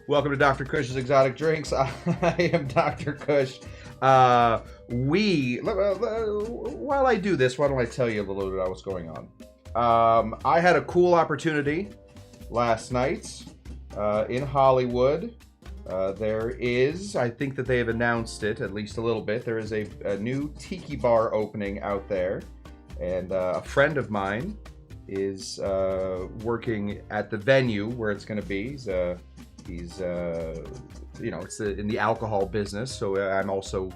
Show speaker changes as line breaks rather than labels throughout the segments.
Welcome to Dr. Cush's Exotic Drinks. I am Dr. Cush. While I do this, why don't I tell you a little bit about what's going on? I had a cool opportunity last night in Hollywood. There is, I think that they have announced it at least a little bit. There is a new tiki bar opening out there, and a friend of mine is working at the venue where it's going to be. He's it's in the alcohol business, so I'm also,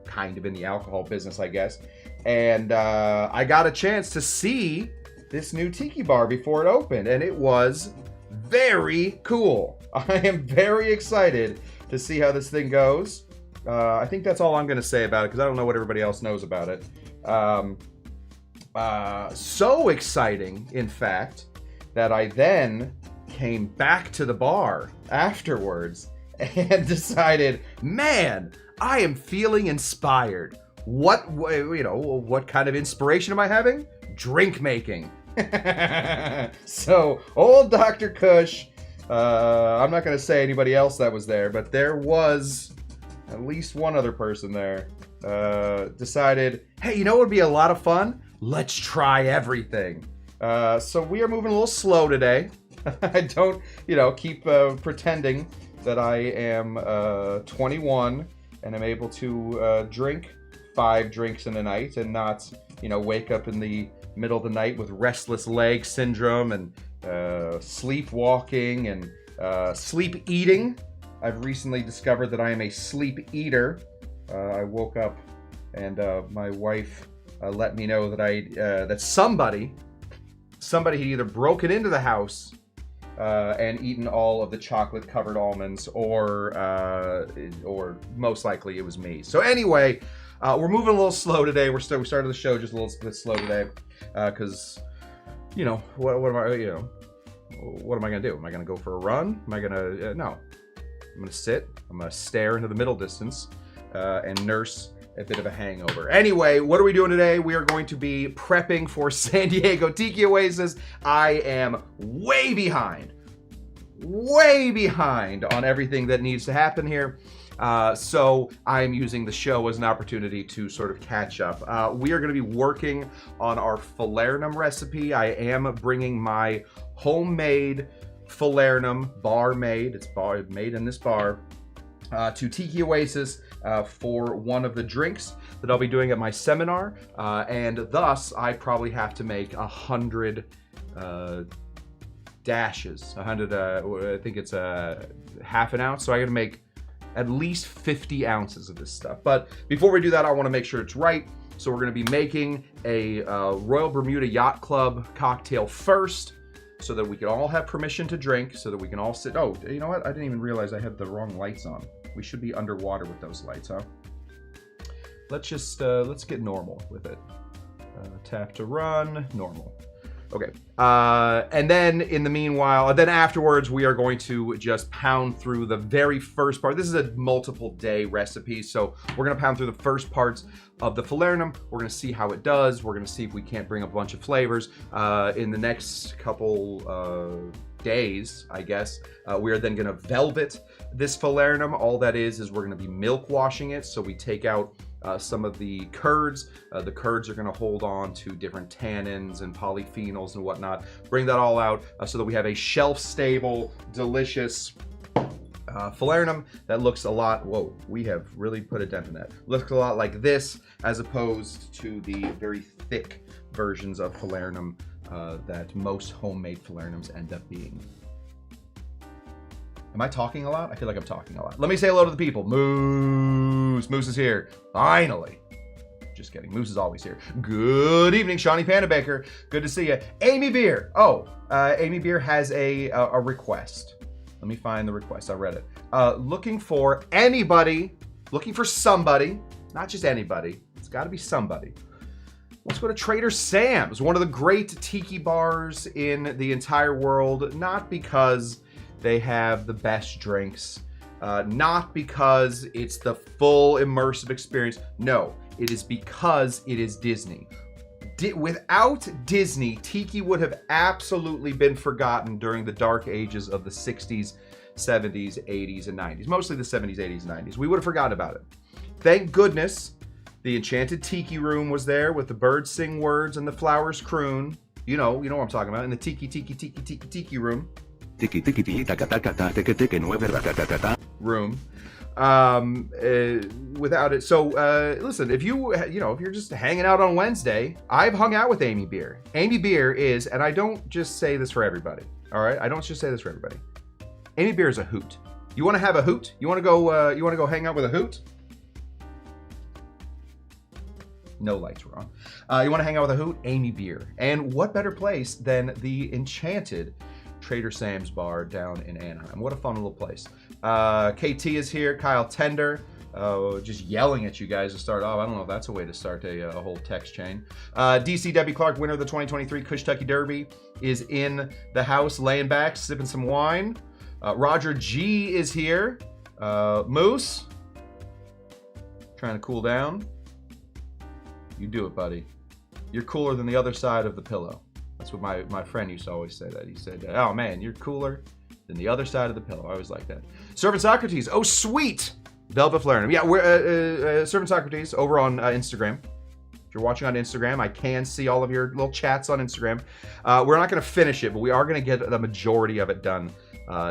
kind of in the alcohol business, I guess. And I got a chance to see this new tiki bar before it opened, and it was very cool. I am very excited to see how this thing goes. I think that's all I'm going to say about it, because I don't know what everybody else knows about it. So exciting, in fact, that I then came back to the bar afterwards and decided, man, I am feeling inspired. What kind of inspiration am I having? Drink making. So, old Dr. Cush, I'm not going to say anybody else that was there, but there was at least one other person there, decided, hey, you know what would be a lot of fun? Let's try everything. So we are moving a little slow today. I don't, keep pretending that I am 21 and I'm able to drink 5 drinks in a night and not, wake up in the middle of the night with restless leg syndrome and sleepwalking and sleep eating. I've recently discovered that I am a sleep eater. I woke up and my wife let me know that that somebody had either broken into the house and eaten all of the chocolate-covered almonds, or most likely it was me. So anyway, we're moving a little slow today. We started the show just a little bit slow today, because what am I gonna do? Am I gonna go for a run? Am I gonna no? I'm gonna sit. I'm gonna stare into the middle distance and nurse a bit of a hangover. Anyway, what are we doing today? We are going to be prepping for San Diego Tiki Oasis. I am way behind on everything that needs to happen here. So I'm using the show as an opportunity to sort of catch up. We are going to be working on our Falernum recipe. I am bringing my homemade Falernum, bar-made, it's made in this bar, to Tiki Oasis for one of the drinks that I'll be doing at my seminar, and thus I probably have to make 100 dashes. 100, I think it's a half an ounce, so I gotta make at least 50 ounces of this stuff. But before we do that, I want to make sure it's right, so we're gonna be making a Royal Bermuda Yacht Club cocktail first, so that we can all have permission to drink, so that we can all sit. Oh, you know what? I didn't even realize I had the wrong lights on. We should be underwater with those lights, huh? Let's just, let's get normal with it. Tap to run, normal. Okay, and then in the meanwhile, then afterwards, we are going to just pound through the very first part. This is a multiple day recipe, so we're gonna pound through the first parts of the Falernum. We're gonna see how it does. We're gonna see if we can't bring a bunch of flavors. In the next couple days, I guess, we are then gonna velvet this Falernum. All that is we're gonna be milk washing it, so we take out some of the curds. The curds are going to hold on to different tannins and polyphenols and whatnot. Bring that all out so that we have a shelf-stable, delicious Falernum that looks a lot, whoa, we have really put a dent in that. Looks a lot like this, as opposed to the very thick versions of Falernum that most homemade Falernums end up being. Am I talking a lot? I feel like I'm talking a lot. Let me say hello to the people. Moose. Moose is here. Finally. Just kidding. Moose is always here. Good evening, Shawnee Panda Baker. Good to see you. Amy Beer. Oh, Amy Beer has a request. Let me find the request. I read it. Looking for somebody, not just anybody. It's got to be somebody. Let's go to Trader Sam's, one of the great tiki bars in the entire world. Not because they have the best drinks, not because it's the full immersive experience. No, it is because it is Disney. Without Disney, Tiki would have absolutely been forgotten during the dark ages of the 60s, 70s, 80s, and 90s. Mostly the 70s, 80s, and 90s. We would have forgotten about it. Thank goodness the Enchanted Tiki Room was there with the birds sing words and the flowers croon. You know what I'm talking about. In the Tiki Room. Room. Without it. So, listen, if you're just hanging out on Wednesday, I've hung out with Amy Beer. Amy Beer is, and I don't just say this for everybody. All right. I don't just say this for everybody. Amy Beer is a hoot. You want to have a hoot? You want to go hang out with a hoot? No lights were on. You want to hang out with a hoot? Amy Beer. And what better place than the enchanted Trader Sam's bar down in Anaheim? What a fun little place. KT is here. Kyle Tender. Just yelling at you guys to start off. I don't know if that's a way to start a whole text chain. DC Debbie Clark, winner of the 2023 Cush Tucky Derby, is in the house, laying back, sipping some wine. Roger G is here. Moose, trying to cool down. You do it, buddy. You're cooler than the other side of the pillow. That's what my friend used to always say that. He said, oh man, you're cooler than the other side of the pillow. I always like that. Servant Socrates. Oh, sweet. Velvet Falernum. Yeah, we're Servant Socrates over on Instagram. If you're watching on Instagram, I can see all of your little chats on Instagram. We're not going to finish it, but we are going to get the majority of it done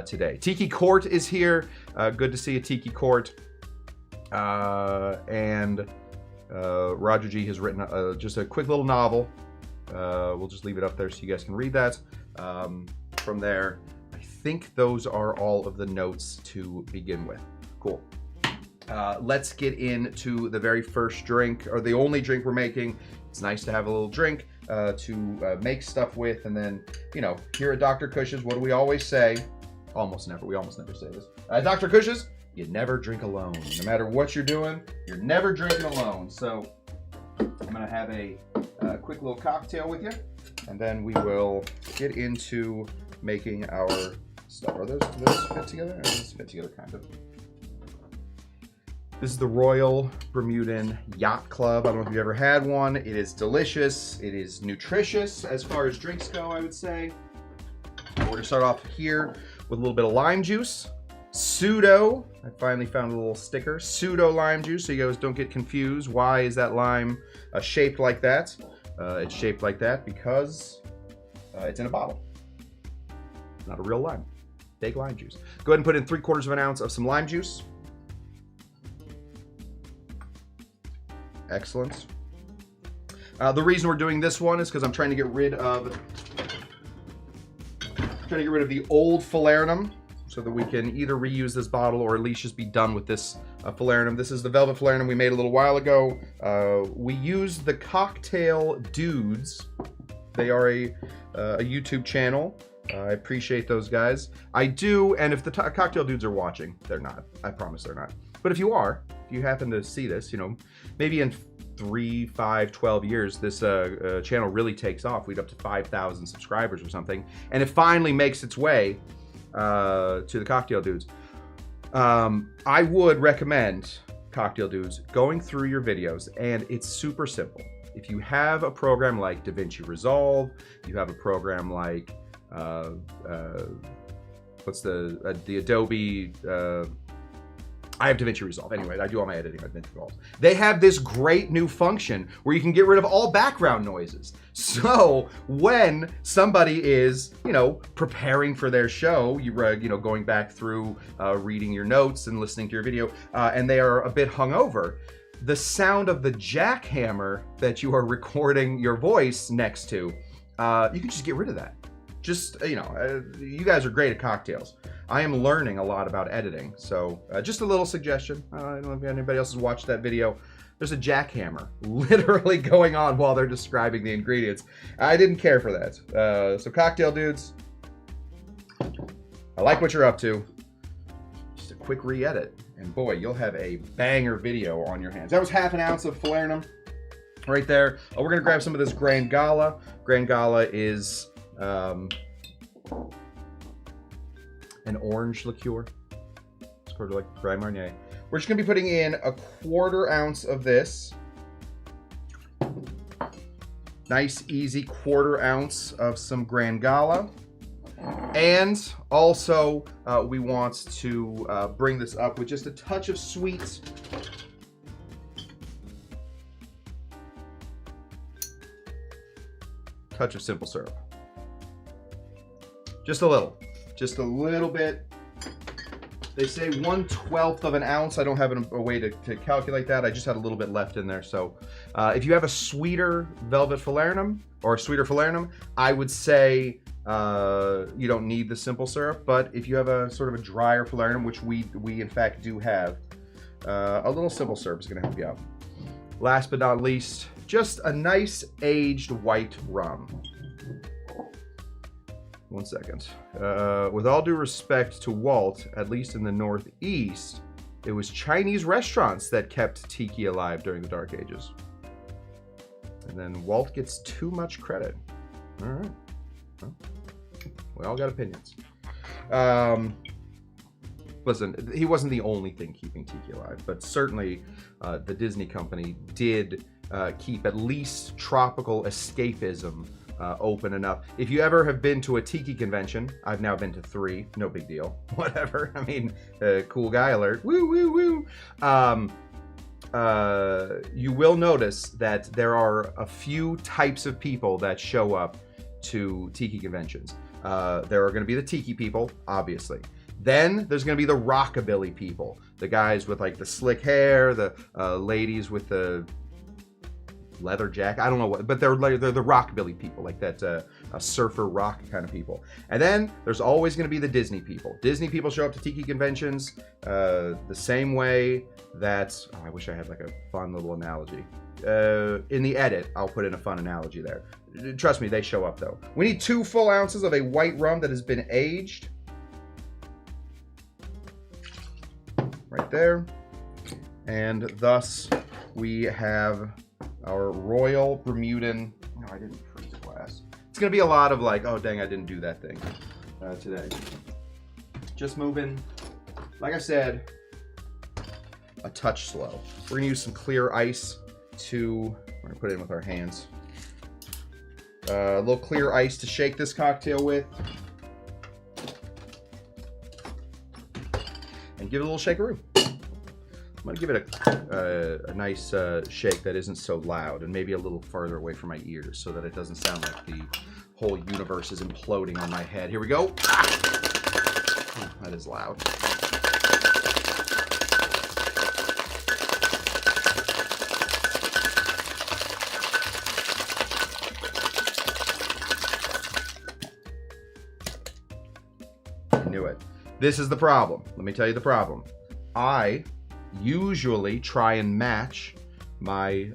today. Tiki Court is here. Good to see a Tiki Court. And Roger G has written just a quick little novel. We'll just leave it up there so you guys can read that. From there, I think those are all of the notes to begin with. Cool. Let's get into the very first drink, or the only drink we're making. It's nice to have a little drink to make stuff with. And then, here at Dr. Cush's, what do we always say? We almost never say this. Dr. Cush's, you never drink alone. No matter what you're doing, you're never drinking alone. So I'm going to have a quick little cocktail with you, and then we will get into making our stuff. Are those fit together? Those fit together, kind of. This is the Royal Bermudan Yacht Club. I don't know if you've ever had one. It is delicious. It is nutritious as far as drinks go, I would say. We're going to start off here with a little bit of lime juice. Pseudo, I finally found a little sticker. Pseudo lime juice, so you guys don't get confused. Why is that lime shaped like that? It's shaped like that because it's in a bottle. Not a real lime. Fake lime juice. Go ahead and put in 3/4 of an ounce of some lime juice. Excellent. The reason we're doing this one is because I'm trying to get rid of the old Falernum, so that we can either reuse this bottle or at least just be done with this Falernum. This is the Velvet Falernum we made a little while ago. We used the Cocktail Dudes. They are a YouTube channel. I appreciate those guys. I do, and if the Cocktail Dudes are watching, they're not. I promise they're not. But if you are, if you happen to see this, maybe in 3, 5, 12 years, this channel really takes off. We'd up to 5,000 subscribers or something, and it finally makes its way to the Cocktail Dudes. I would recommend Cocktail Dudes going through your videos, and it's super simple. If you have a program like DaVinci Resolve, you have a program like what's the Adobe. I have DaVinci Resolve. Anyway, I do all my editing on DaVinci Resolve. They have this great new function where you can get rid of all background noises. So when somebody is, preparing for their show, going back through reading your notes and listening to your video, and they are a bit hungover, the sound of the jackhammer that you are recording your voice next to, you can just get rid of that. Just, you guys are great at cocktails. I am learning a lot about editing, so just a little suggestion. I don't know if anybody else has watched that video. There's a jackhammer literally going on while they're describing the ingredients. I didn't care for that. So Cocktail Dudes, I like what you're up to. Just a quick re-edit, and boy, you'll have a banger video on your hands. That was half an ounce of Falernum right there. We're gonna grab some of this Grand Gala. Grand Gala is an orange liqueur. It's sort of like Dry Marnier. We're just gonna be putting in 1/4 ounce of this. Nice, easy 1/4 ounce of some Grangala. And also, we want to bring this up with just a touch of sweet. Touch of simple syrup. Just a little bit. They say 1/12 of an ounce. I don't have a way to calculate that. I just had a little bit left in there. So if you have a sweeter Velvet Falernum or a sweeter Falernum, I would say you don't need the simple syrup. But if you have a sort of a drier Falernum, which we in fact do have, a little simple syrup is going to help you out. Last but not least, just a nice aged white rum. 1 second. With all due respect to Walt, at least in the Northeast, it was Chinese restaurants that kept tiki alive during the Dark Ages. And then Walt gets too much credit. All right. Well, we all got opinions. Listen, he wasn't the only thing keeping tiki alive, but certainly the Disney company did keep at least tropical escapism open enough. If you ever have been to a tiki convention, I've now been to 3, no big deal, whatever. I mean, cool guy alert, woo, woo, woo. You will notice that there are a few types of people that show up to tiki conventions. There are going to be the tiki people, obviously. Then there's going to be the rockabilly people, the guys with like the slick hair, the ladies with the leather jacket, I don't know what, but they're the rockabilly people, like that surfer rock kind of people. And then there's always going to be the Disney people. Disney people show up to tiki conventions the same way that, oh, I wish I had like a fun little analogy. In the edit, I'll put in a fun analogy there. Trust me, they show up though. We need 2 full ounces of a white rum that has been aged. Right there. And thus we have our Royal Bermudan. No, I didn't freeze the glass. It's gonna be a lot of like, oh dang, I didn't do that thing today. Just moving, like I said, a touch slow. We're gonna use some clear ice we're gonna put it in with our hands. A little clear ice to shake this cocktail with. And give it a little shakeroo. I'm gonna give it a nice shake that isn't so loud and maybe a little farther away from my ears so that it doesn't sound like the whole universe is imploding on my head. Here we go. Oh, that is loud. I knew it. This is the problem. Let me tell you the problem. I usually try and match my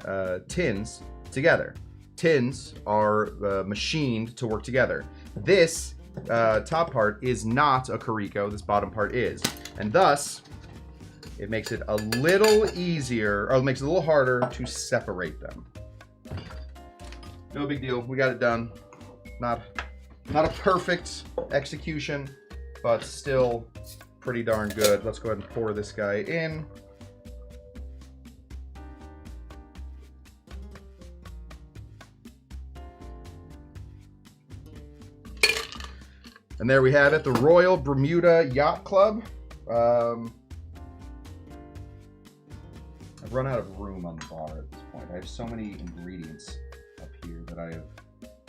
tins together. Tins are machined to work together. This top part is not a Carico, this bottom part is. And thus, it makes it a little easier, or it makes it a little harder to separate them. No big deal, we got it done. Not a perfect execution, but still pretty darn good. Let's go ahead and pour this guy in. And there we have it, the Royal Bermuda Yacht Club. I've run out of room on the bar at this point. I have so many ingredients up here that I have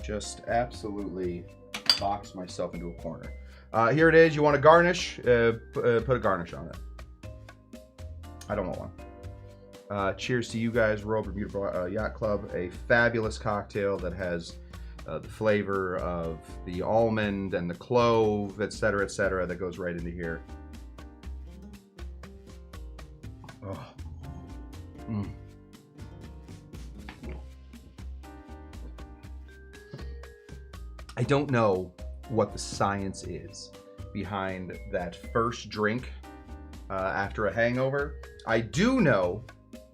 just absolutely boxed myself into a corner. Here it is. You want to garnish? Put a garnish on it. I don't want one. Cheers to you guys, Royal Bermuda Yacht Club. A fabulous cocktail that has the flavor of the almond and the clove, etc., that goes right into here. Oh. Mm. I don't know what the science is behind that first drink after a hangover. I do know,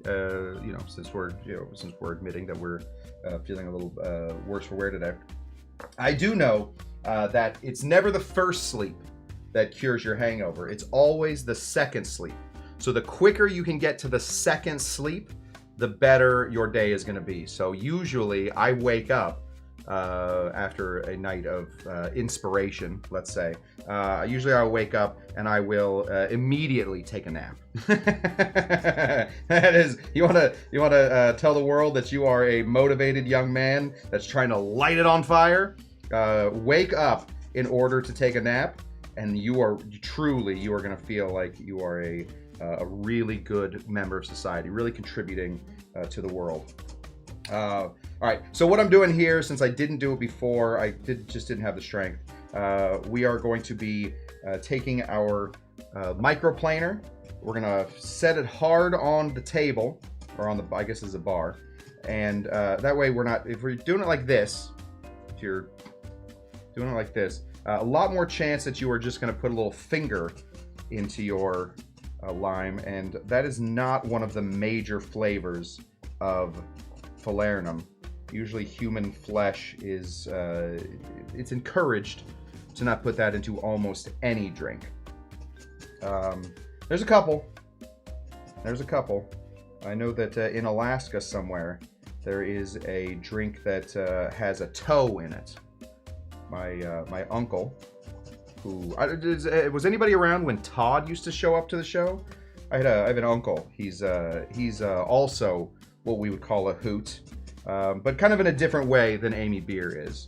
since we're admitting that we're feeling a little worse for wear today, I do know that it's never the first sleep that cures your hangover. It's always the second sleep. So the quicker you can get to the second sleep, the better your day is going to be. So usually I wake up after a night of inspiration, let's say. Usually I'll wake up and I will immediately take a nap. That is, you want to tell the world that you are a motivated young man that's trying to light it on fire? Wake up in order to take a nap, and you are going to feel like you are a really good member of society, really contributing to the world. All right, so what I'm doing here, since I didn't do it before, just didn't have the strength. We are going to be taking our microplaner. We're gonna set it hard on the table, or on the, I guess it's a bar, and that way we're not, if we're doing it like this, if you're doing it like this, a lot more chance that you are just gonna put a little finger into your lime, and that is not one of the major flavors of Falernum. Usually human flesh is, it's encouraged to not put that into almost any drink. There's a couple. I know that in Alaska somewhere, there is a drink that has a toe in it. My uncle, who, was anybody around when Todd used to show up to the show? I have an uncle. He's also what we would call a hoot, but kind of in a different way than Amy Beer is.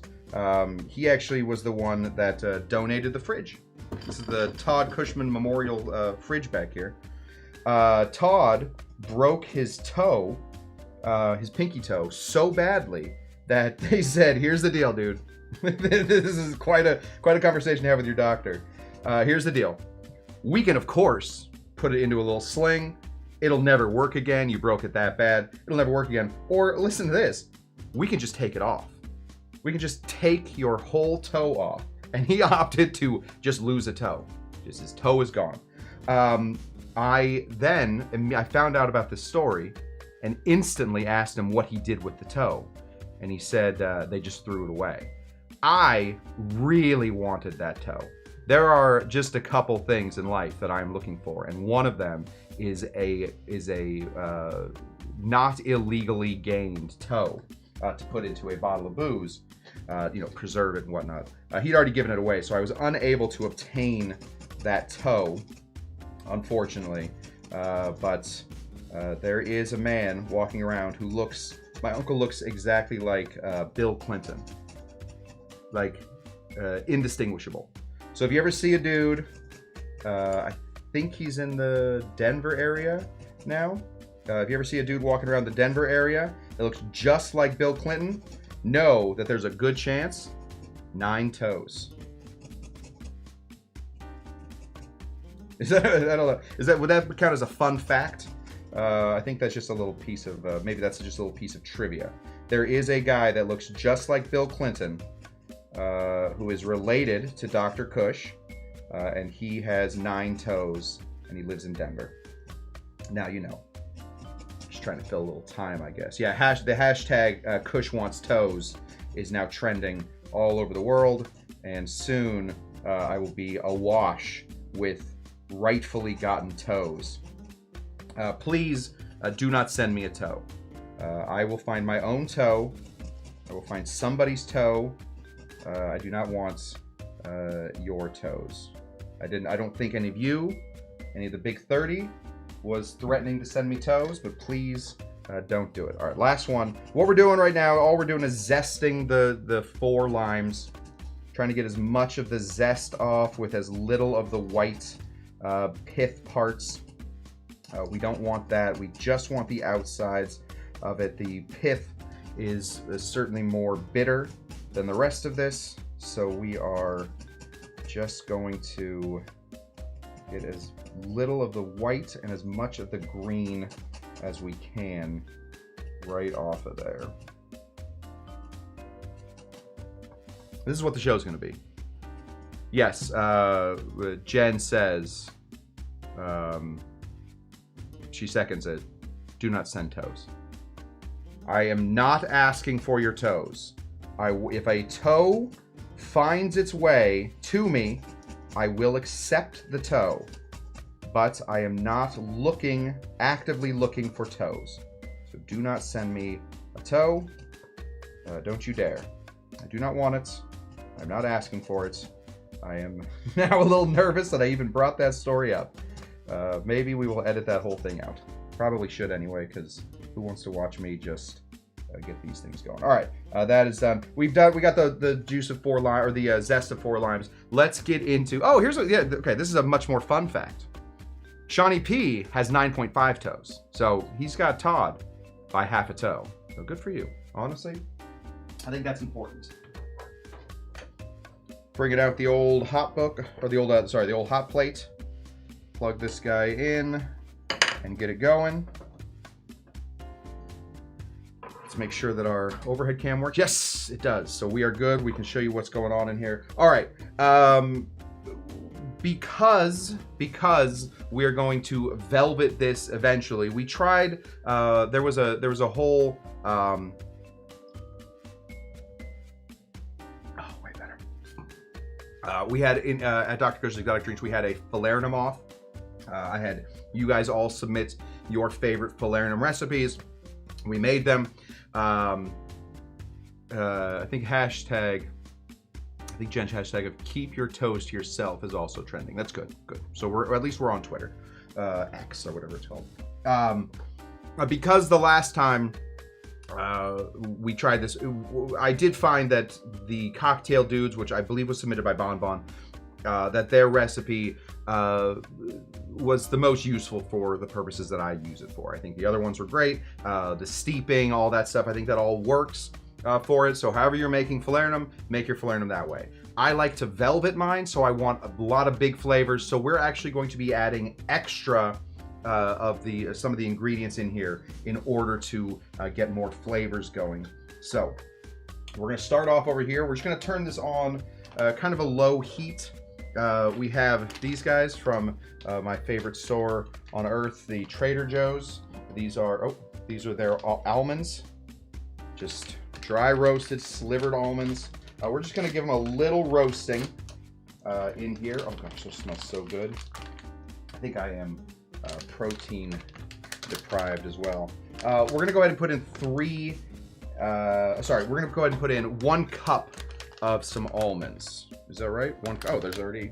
He actually was the one that donated the fridge. This is the Todd Cushman Memorial fridge back here. Todd broke his toe, his pinky toe, so badly that they said, "Here's the deal, dude. This is quite a conversation to have with your doctor. Here's the deal. We can, of course, put it into a little sling. It'll never work again. You broke it that bad. It'll never work again. Or listen to this. We can just take it off. We can just take your whole toe off." And he opted to just lose a toe. Just his toe is gone. I found out about this story and instantly asked him what he did with the toe. And he said they just threw it away. I really wanted that toe. There are just a couple things in life that I'm looking for, and one of them is a not illegally gained toe to put into a bottle of booze, preserve it and whatnot. He'd already given it away, so I was unable to obtain that toe, unfortunately. But there is a man walking around who my uncle looks exactly like Bill Clinton. Like, indistinguishable. So if you ever see a dude, I think he's in the Denver area now. If you ever see a dude walking around the Denver area that looks just like Bill Clinton, know that there's a good chance 9 toes. I don't know. Would that count as a fun fact? I think that's just a little piece of, maybe that's just a little piece of trivia. There is a guy that looks just like Bill Clinton, who is related to Dr. Cush, and he has 9 toes, and he lives in Denver. Now you know. Just trying to fill a little time, I guess. Yeah, the hashtag Cush wants toes is now trending all over the world, and soon I will be awash with rightfully gotten toes. Please do not send me a toe. I will find my own toe. I will find somebody's toe. I do not want your toes. I don't think any of the big 30 was threatening to send me toes, but please don't do it. All right, last one. What we're doing right now, all we're doing is zesting the 4 limes, trying to get as much of the zest off with as little of the white pith parts. We don't want that. We just want the outsides of it. The pith is certainly more bitter than the rest of this, so we are just going to get as little of the white and as much of the green as we can right off of there. This is what the show's going to be. Yes, Jen says, she seconds it, do not send toes. I am not asking for your toes. If a toe finds its way to me, I will accept the toe, but I am not actively looking for toes. So do not send me a toe. Don't you dare. I do not want it. I'm not asking for it. I am now a little nervous that I even brought that story up. Maybe we will edit that whole thing out. Probably should anyway, because who wants to watch me just get these things going? All right, that is done. We got the juice of 4 limes, or the zest of 4 limes. Let's get into. Oh, here's what. Yeah, okay. This is a much more fun fact. Shawnee P has 9.5 toes, so he's got Todd by half a toe. So good for you. Honestly, I think that's important. Bring it out the old hot book, or the old the old hot plate. Plug this guy in and get it going. Let's make sure that our overhead cam works. Yes, it does. So we are good. We can show you what's going on in here. All right. Because we are going to velvet this eventually. We tried. There was a whole. Way better. We had at Dr. Cush's Exotic Drinks, we had a Falernum off. I had you guys all submit your favorite Falernum recipes. We made them. I think Jen's hashtag of keep your toes to yourself is also trending. That's good. So at least we're on Twitter, X or whatever it's called. Because the last time we tried this, I did find that the Cocktail Dudes, which I believe was submitted by Bon Bon, that their recipe was the most useful for the purposes that I use it for. I think the other ones were great. The steeping, all that stuff, I think that all works for it. So however you're making Falernum, make your Falernum that way. I like to velvet mine, so I want a lot of big flavors. So we're actually going to be adding extra of some of the ingredients in here in order to get more flavors going. So we're going to start off over here. We're just going to turn this on kind of a low heat. We have these guys from my favorite store on earth, the Trader Joe's. These are their almonds, just dry roasted slivered almonds. We're just gonna give them a little roasting in here. Oh gosh, this smells so good. I think I am protein deprived as well. We're gonna go ahead and put in we're gonna go ahead and put in 1 cup of some almonds. Is that right? There's already.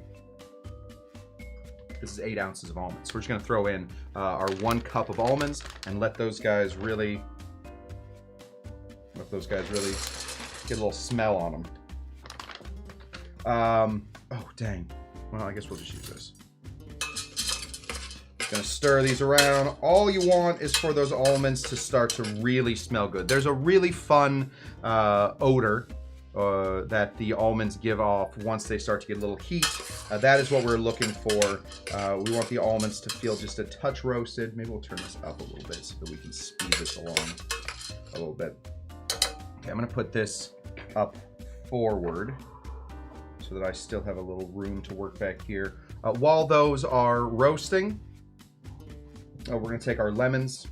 This is 8 ounces of almonds. So we're just gonna throw in our 1 cup of almonds and let those guys really get a little smell on them. Oh dang. Well, I guess we'll just use this. Gonna stir these around. All you want is for those almonds to start to really smell good. There's a really fun odor that the almonds give off once they start to get a little heat. That is what we're looking for. We want the almonds to feel just a touch roasted. Maybe we'll turn this up a little bit so that we can speed this along a little bit. Okay, I'm gonna put this up forward so that I still have a little room to work back here. While those are roasting, we're gonna take our lemons.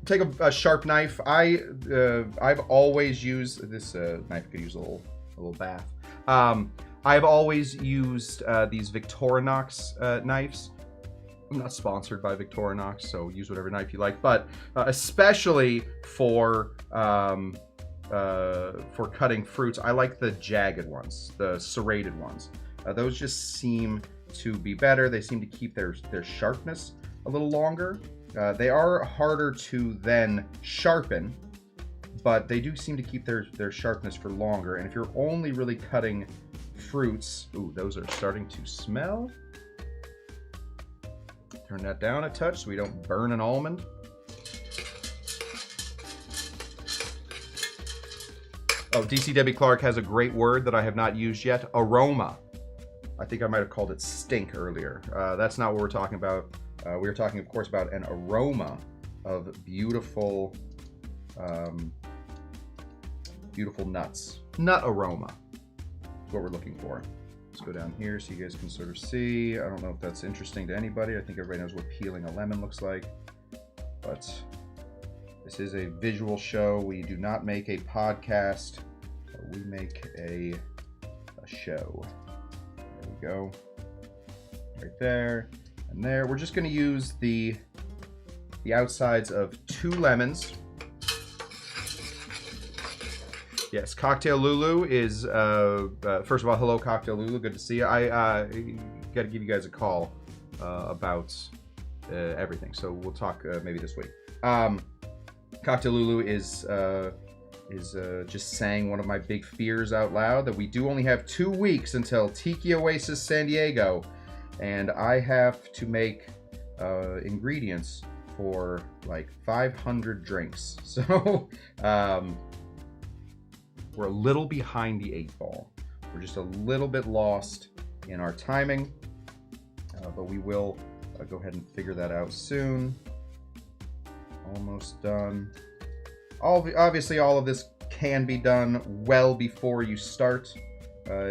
Take a sharp knife. I've always used this knife. Could use a little bath. I've always used these Victorinox knives. I'm not sponsored by Victorinox, so use whatever knife you like. But especially for cutting fruits, I like the jagged ones, the serrated ones. Those just seem to be better. They seem to keep their sharpness a little longer. They are harder to then sharpen, but they do seem to keep their sharpness for longer. And if you're only really cutting fruits, ooh, those are starting to smell. Turn that down a touch so we don't burn an almond. Oh, DC Debbie Clark has a great word that I have not used yet, aroma. I think I might have called it stink earlier. That's not what we're talking about. We were talking, of course, about an aroma of beautiful, beautiful nuts. Nut aroma is what we're looking for. Let's go down here so you guys can sort of see. I don't know if that's interesting to anybody. I think everybody knows what peeling a lemon looks like. But this is a visual show. We do not make a podcast. We make a show. There we go. Right there. And there. We're just going to use the the outsides of 2 lemons. Yes, Cocktail Lulu is, first of all, hello Cocktail Lulu, good to see you. I got to give you guys a call about everything, so we'll talk maybe this week. Cocktail Lulu is just saying one of my big fears out loud, that we do only have 2 weeks until Tiki Oasis San Diego, and I have to make ingredients for like 500 drinks. So we're a little behind the 8 ball. We're just a little bit lost in our timing, but we will go ahead and figure that out soon. Almost done. Obviously, all of this can be done well before you start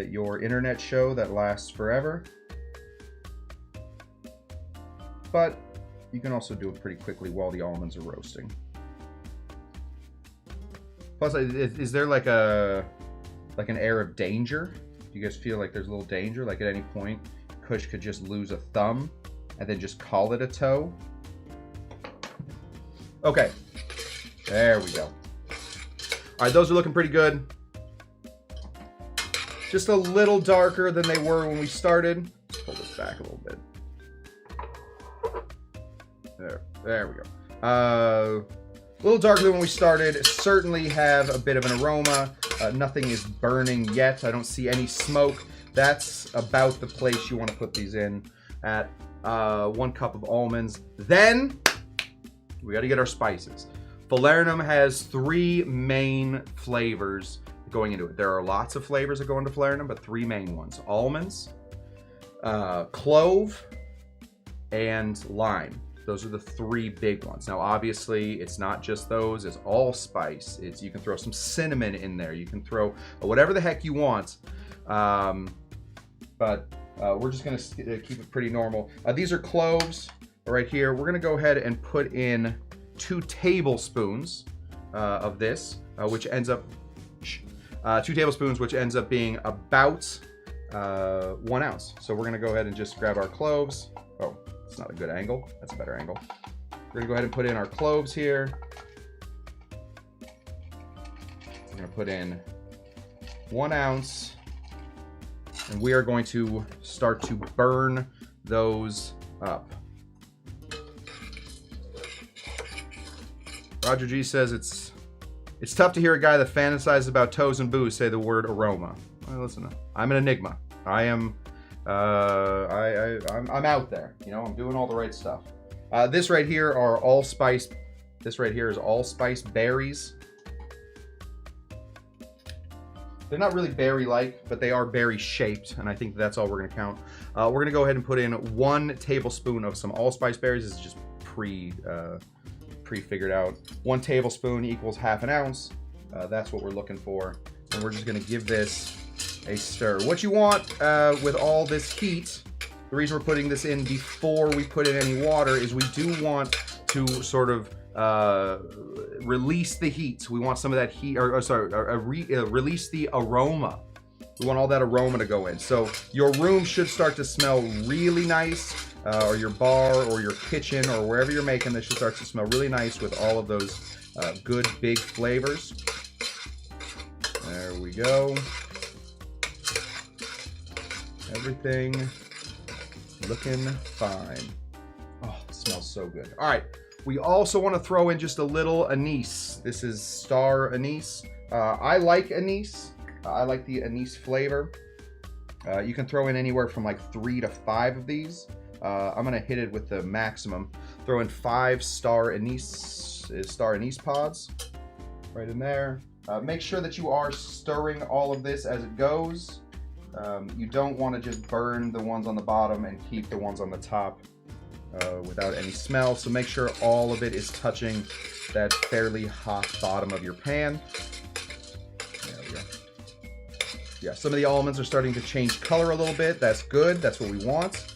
your internet show that lasts forever. But you can also do it pretty quickly while the almonds are roasting. Plus, is there like an air of danger? Do you guys feel like there's a little danger? Like at any point, Cush could just lose a thumb and then just call it a toe? Okay, there we go. All right, those are looking pretty good. Just a little darker than they were when we started. Let's pull this back a little bit. There we go. A little darker than when we started. Certainly have a bit of an aroma. Nothing is burning yet. I don't see any smoke. That's about the place you want to put these in at. 1 cup of almonds. Then we got to get our spices. Falernum has 3 main flavors going into it. There are lots of flavors that go into Falernum, but 3 main ones: almonds, clove, and lime. Those are the 3 big ones. Now, obviously, it's not just those. It's allspice. You can throw some cinnamon in there. You can throw whatever the heck you want. But we're just going to keep it pretty normal. These are cloves right here. We're going to go ahead and put in 2 tablespoons of this, which ends up 2 tablespoons, which ends up being about 1 ounce. So we're going to go ahead and just grab our cloves. Oh, it's not a good angle. That's a better angle. We're going to go ahead and put in our cloves here. We're going to put in 1 ounce. And we are going to start to burn those up. Roger G says it's tough to hear a guy that fantasizes about toes and booze say the word aroma. Well, listen, I'm an enigma. I am I'm out there. You know, I'm doing all the right stuff. This right here are allspice. This right here is allspice berries. They're not really berry-like, but they are berry-shaped, and I think that's all we're going to count. We're going to go ahead and put in 1 tablespoon of some allspice berries. This is just pre-figured out. 1 tablespoon equals ½ an ounce. That's what we're looking for. And we're just going to give this a stir. What you want with all this heat, the reason we're putting this in before we put in any water is we do want to sort of release the heat. We want some of that heat, release the aroma. We want all that aroma to go in. So your room should start to smell really nice, or your bar or your kitchen or wherever you're making this should start to smell really nice with all of those good big flavors. There we go. Everything looking fine. Oh, it smells so good. All right. We also want to throw in just a little anise. This is star anise. I like anise. I like the anise flavor. You can throw in anywhere from like 3 to 5 of these. I'm gonna hit it with the maximum. Throw in 5 star anise pods right in there. Make sure that you are stirring all of this as it goes. You don't want to just burn the ones on the bottom and keep the ones on the top without any smell. So make sure all of it is touching that fairly hot bottom of your pan. There we go. Yeah, some of the almonds are starting to change color a little bit. That's good. That's what we want.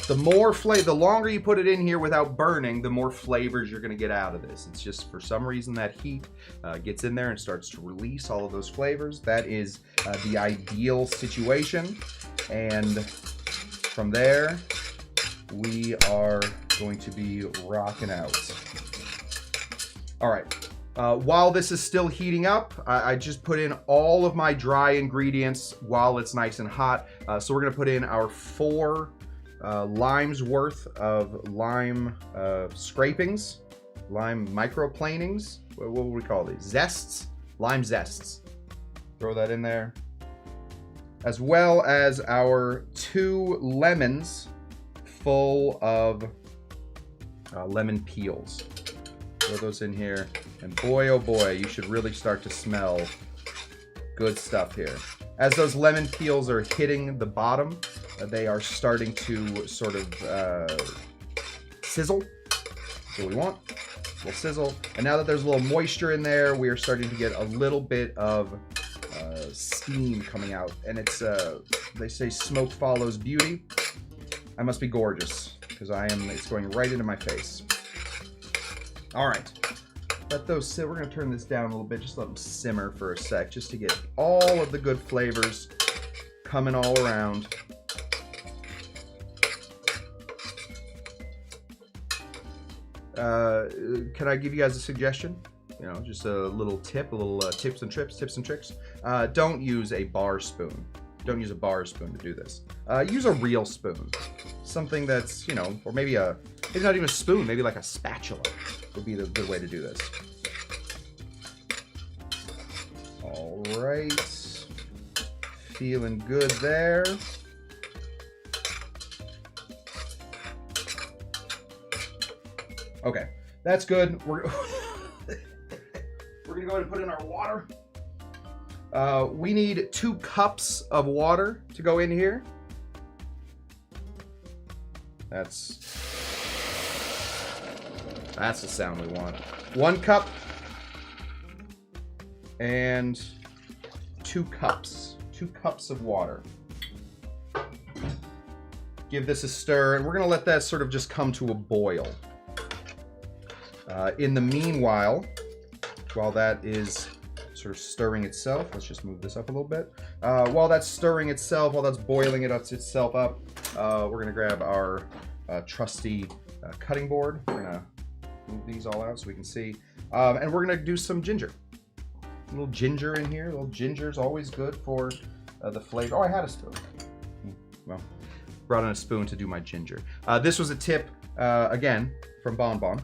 The longer you put it in here without burning, the more flavors you're going to get out of this. It's just for some reason that heat gets in there and starts to release all of those flavors. That is the ideal situation. And from there, we are going to be rocking out. All right. While this is still heating up, I just put in all of my dry ingredients while it's nice and hot. So we're gonna put in our 4 limes worth of lime scrapings, lime microplanings. What would we call these? Zests? Lime zests. Throw that in there. As well as our 2 lemons full of lemon peels. Throw those in here. And boy, oh boy, you should really start to smell good stuff here. As those lemon peels are hitting the bottom, they are starting to sort of sizzle. That's what we want. A little sizzle. And now that there's a little moisture in there, we are starting to get a little bit of steam coming out. And it's, they say smoke follows beauty. I must be gorgeous because it's going right into my face. All right. Let those sit. We're going to turn this down a little bit. Just let them simmer for a sec, just to get all of the good flavors coming all around. Can I give you guys a suggestion? You know, just a little tip, a little tips and tricks. Don't use a bar spoon. Don't use a bar spoon to do this. Use a real spoon. Something that's, you know, or maybe not even a spoon, maybe like a spatula would be the good way to do this. All right. Feeling good there. Okay, that's good. We're gonna go ahead and put in our water. We need 2 cups of water to go in here. That's the sound we want. 1 cup and 2 cups. 2 cups of water. Give this a stir, and we're gonna let that sort of just come to a boil. In the meanwhile, while that is sort of stirring itself, let's just move this up a little bit. While that's stirring itself, while that's boiling itself up, we're gonna grab our trusty cutting board. We're gonna move these all out so we can see. And we're gonna do some ginger. A little ginger in here. A little ginger's always good for the flavor. Oh, I had a spoon. Well, brought in a spoon to do my ginger. This was a tip, again, from Bonbon,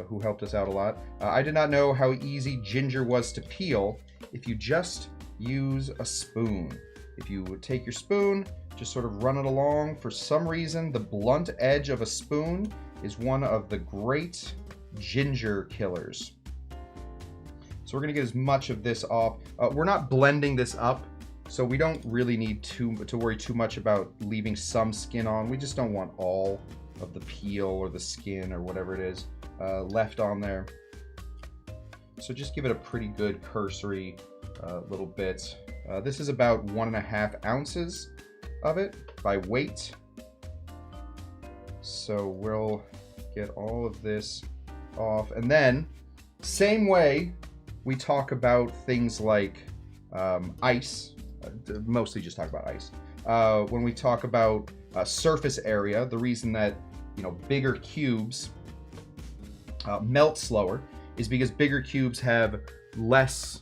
who helped us out a lot. I did not know how easy ginger was to peel if you just use a spoon. If you would take your spoon, just sort of run it along. For some reason, the blunt edge of a spoon is one of the great ginger killers. So we're gonna get as much of this off. We're not blending this up, so we don't really need to worry too much about leaving some skin on. We just don't want all of the peel or the skin or whatever it is left on there. So just give it a pretty good cursory little bit. This is about 1.5 ounces of it by weight. So we'll get all of this off. And then, same way we talk about things like ice, mostly just talk about ice. When we talk about surface area, the reason that, you know, bigger cubes melt slower is because bigger cubes have less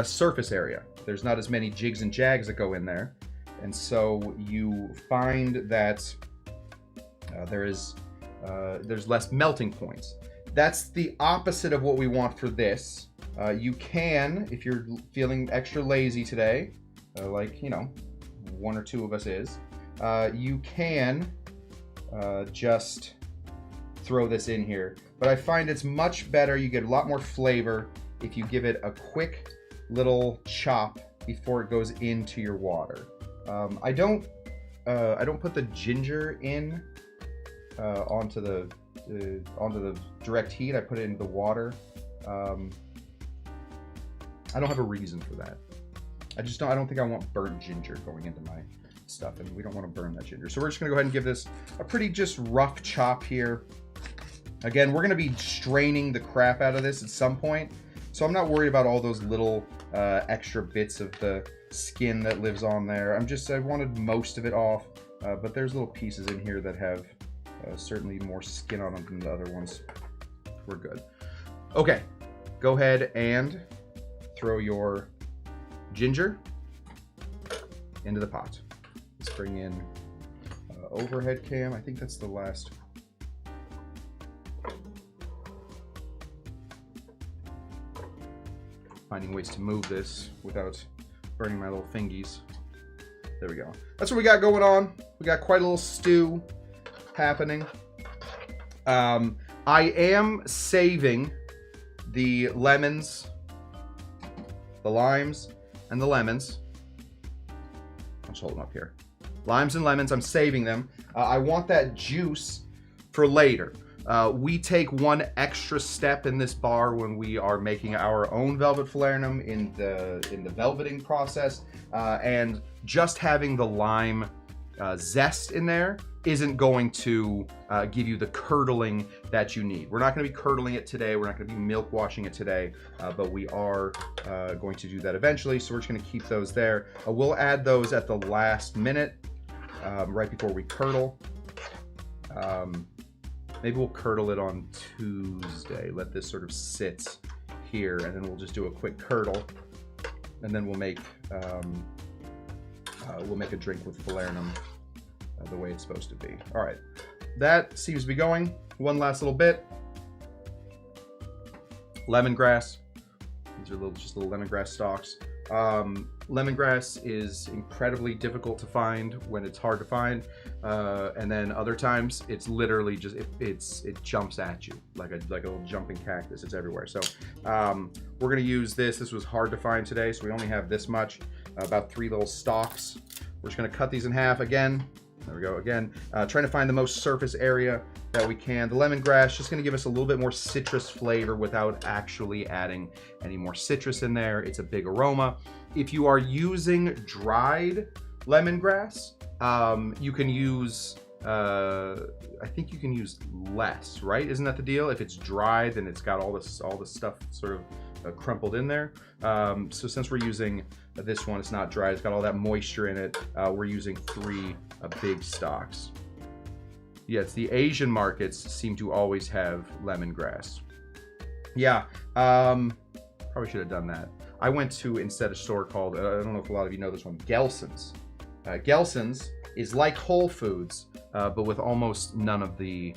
surface area. There's not as many jigs and jags that go in there, and so you find that there's less melting points. That's the opposite of what we want for this. You can, if you're feeling extra lazy today, like, you know, 1 or 2 of us is, you can just throw this in here. But I find it's much better, you get a lot more flavor if you give it a quick little chop before it goes into your water. I don't put the ginger in onto the direct heat. I put it into the water. I don't have a reason for that. I don't think I want burnt ginger going into my stuff, and we don't want to burn that ginger. So we're just gonna go ahead and give this a pretty just rough chop here. Again, we're gonna be straining the crap out of this at some point, so I'm not worried about all those little extra bits of the skin that lives on there. I wanted most of it off, but there's little pieces in here that have certainly more skin on them than the other ones. We're good. Okay, go ahead and throw your ginger into the pot. Let's bring in overhead cam. I think that's the last. Finding ways to move this without burning my little fingies. There we go. That's what we got going on. We got quite a little stew happening. I am saving the lemons, the limes, and the lemons. I'll just hold them up here. Limes and lemons, I'm saving them. I want that juice for later. We take one extra step in this bar when we are making our own velvet falernum in the velveting process, and just having the lime zest in there isn't going to give you the curdling that you need. We're not going to be curdling it today. We're not going to be milk washing it today, but we are going to do that eventually. So we're just going to keep those there. We'll add those at the last minute, right before we curdle. Maybe we'll curdle it on Tuesday. Let this sort of sit here, and then we'll just do a quick curdle, and then we'll make a drink with falernum the way it's supposed to be. All right, that seems to be going. One last little bit. Lemongrass. These are just little lemongrass stalks. Lemongrass is incredibly difficult to find when it's hard to find, and then other times it's literally just it jumps at you like a little jumping cactus. It's everywhere. So we're gonna use this. This was hard to find today, so we only have this much, about 3 little stalks. We're just gonna cut these in half again. There we go again. Trying to find the most surface area that we can. The lemongrass just gonna give us a little bit more citrus flavor without actually adding any more citrus in there. It's a big aroma. If you are using dried lemongrass, you can use, I think you can use less, right? Isn't that the deal? If it's dried, then it's got all this stuff sort of crumpled in there. So since we're using this one, it's not dry, it's got all that moisture in it. We're using 3 big stalks. Yes, the Asian markets seem to always have lemongrass. Yeah, probably should have done that. I went to instead a store called, I don't know if a lot of you know this one, Gelson's. Gelson's is like Whole Foods, but with almost none of the,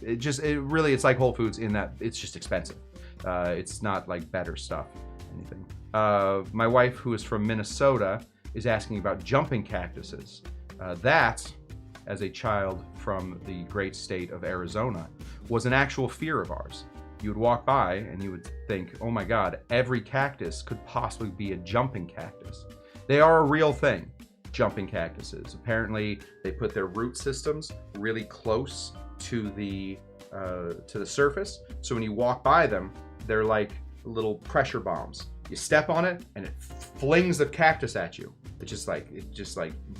it's like Whole Foods in that it's just expensive. It's not like better stuff, anything. My wife, who is from Minnesota, is asking about jumping cactuses. That, as a child from the great state of Arizona, was an actual fear of ours. You would walk by and you would think, oh my God, every cactus could possibly be a jumping cactus. They are a real thing, jumping cactuses. Apparently, they put their root systems really close to the surface. So when you walk by them, they're like little pressure bombs. You step on it and it flings the cactus at you. It just like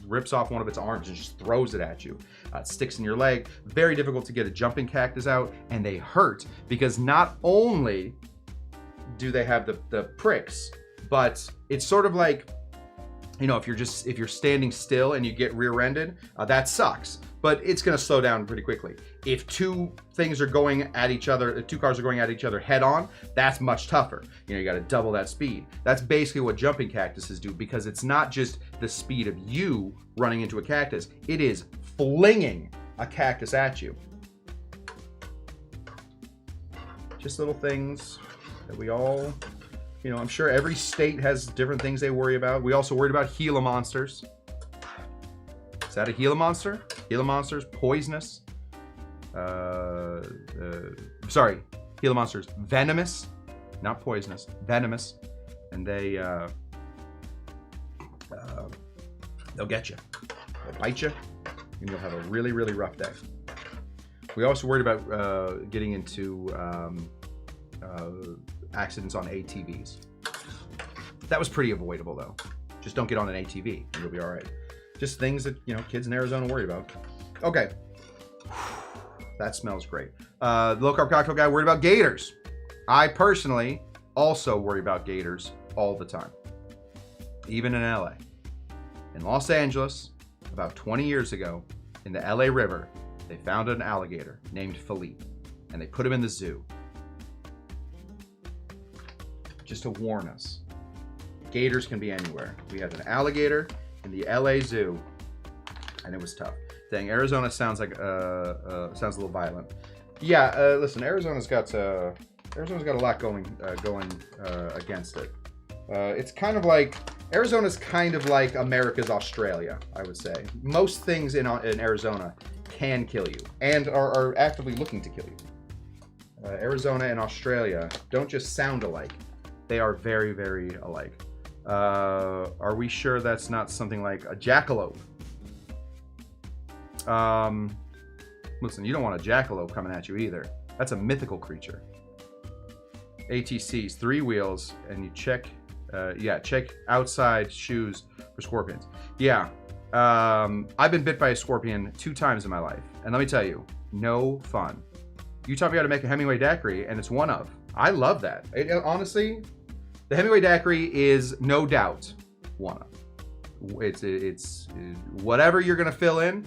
rips off one of its arms and just throws it at you. It sticks in your leg. Very difficult to get a jumping cactus out, and they hurt because not only do they have the pricks, but it's sort of like, you know, if you're standing still and you get rear-ended, that sucks. But it's going to slow down pretty quickly. If 2 things are going at each other, 2 cars are going at each other head on, that's much tougher. You know, you got to double that speed. That's basically what jumping cactuses do, because it's not just the speed of you running into a cactus. It is flinging a cactus at you. Just little things that we all, you know, I'm sure every state has different things they worry about. We also worried about Gila monsters. Is that a Gila monster? Gila monsters, poisonous. Sorry, Gila monsters, venomous, not poisonous, venomous, and they'll get you. They'll bite you, and you'll have a really, really rough day. We also worried about getting into accidents on ATVs. That was pretty avoidable though. Just don't get on an ATV and you'll be all right. Just things that, you know, kids in Arizona worry about. Okay. That smells great. The low carb cocktail guy worried about gators. I personally also worry about gators all the time. Even in LA. In Los Angeles, about 20 years ago, in the LA River, they found an alligator named Philippe, and they put him in the zoo. Just to warn us. Gators can be anywhere. We had an alligator in the LA Zoo, and it was tough. Dang, Arizona sounds like sounds a little violent. Yeah, listen, Arizona's got a lot going against it. It's kind of like Arizona's kind of like America's Australia, I would say. Most things in Arizona can kill you and are actively looking to kill you. Arizona and Australia don't just sound alike. They are very, very alike. Are we sure that's not something like a jackalope? Listen, you don't want a jackalope coming at you either. That's a mythical creature. ATCs, 3 wheels, and you check, check outside shoes for scorpions. Yeah, I've been bit by a scorpion 2 times in my life, and let me tell you, no fun. You taught me how to make a Hemingway daiquiri, and it's one of. I love that. Honestly, the Hemingway daiquiri is no doubt one of. It's whatever you're gonna fill in,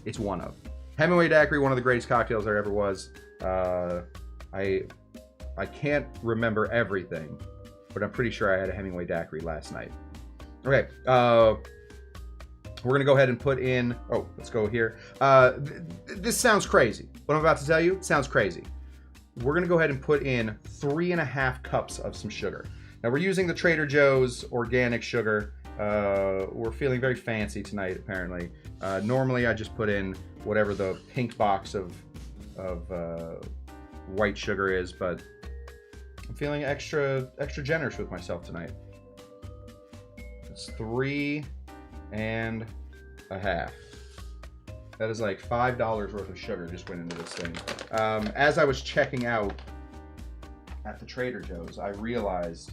it's one of. Hemingway daiquiri, one of the greatest cocktails there ever was. I can't remember everything, but I'm pretty sure I had a Hemingway daiquiri last night. Okay, we're gonna go ahead and put in. Oh, let's go here. This sounds crazy. What I'm about to tell you sounds crazy. We're gonna go ahead and put in 3.5 cups of some sugar. Now we're using the Trader Joe's organic sugar. We're feeling very fancy tonight, apparently. Normally I just put in whatever the pink box of white sugar is, but I'm feeling extra generous with myself tonight. It's 3.5. That is like $5 worth of sugar just went into this thing. As I was checking out at the Trader Joe's, I realized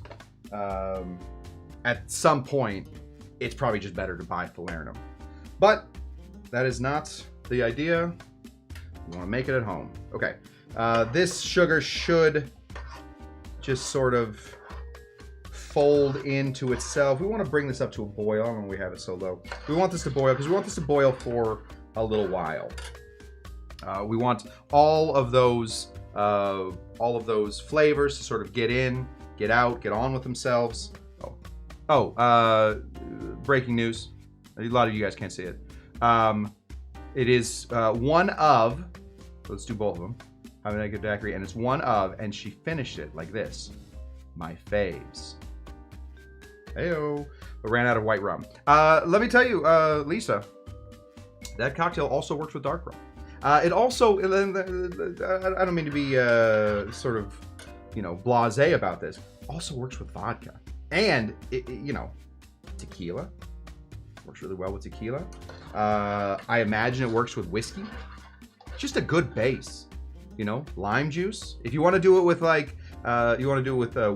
at some point it's probably just better to buy Falernum. But that is not the idea. We want to make it at home. Okay, this sugar should just sort of fold into itself. We want to bring this up to a boil. I don't know why we have it so low. We want this to boil because we want this to boil for a little while. We want all of those flavors to sort of get in, get out, get on with themselves. Breaking news. A lot of you guys can't see it. It is one of, let's do both of them. I'm gonna get daiquiri, and it's one of, and she finished it like this. My faves. Heyo. But ran out of white rum. Let me tell you, Lisa, that cocktail also works with dark rum. It also, I don't mean to be sort of, blasé about this. Also works with vodka, and tequila works really well with tequila. I imagine it works with whiskey. Just a good base, lime juice. If you want to do it with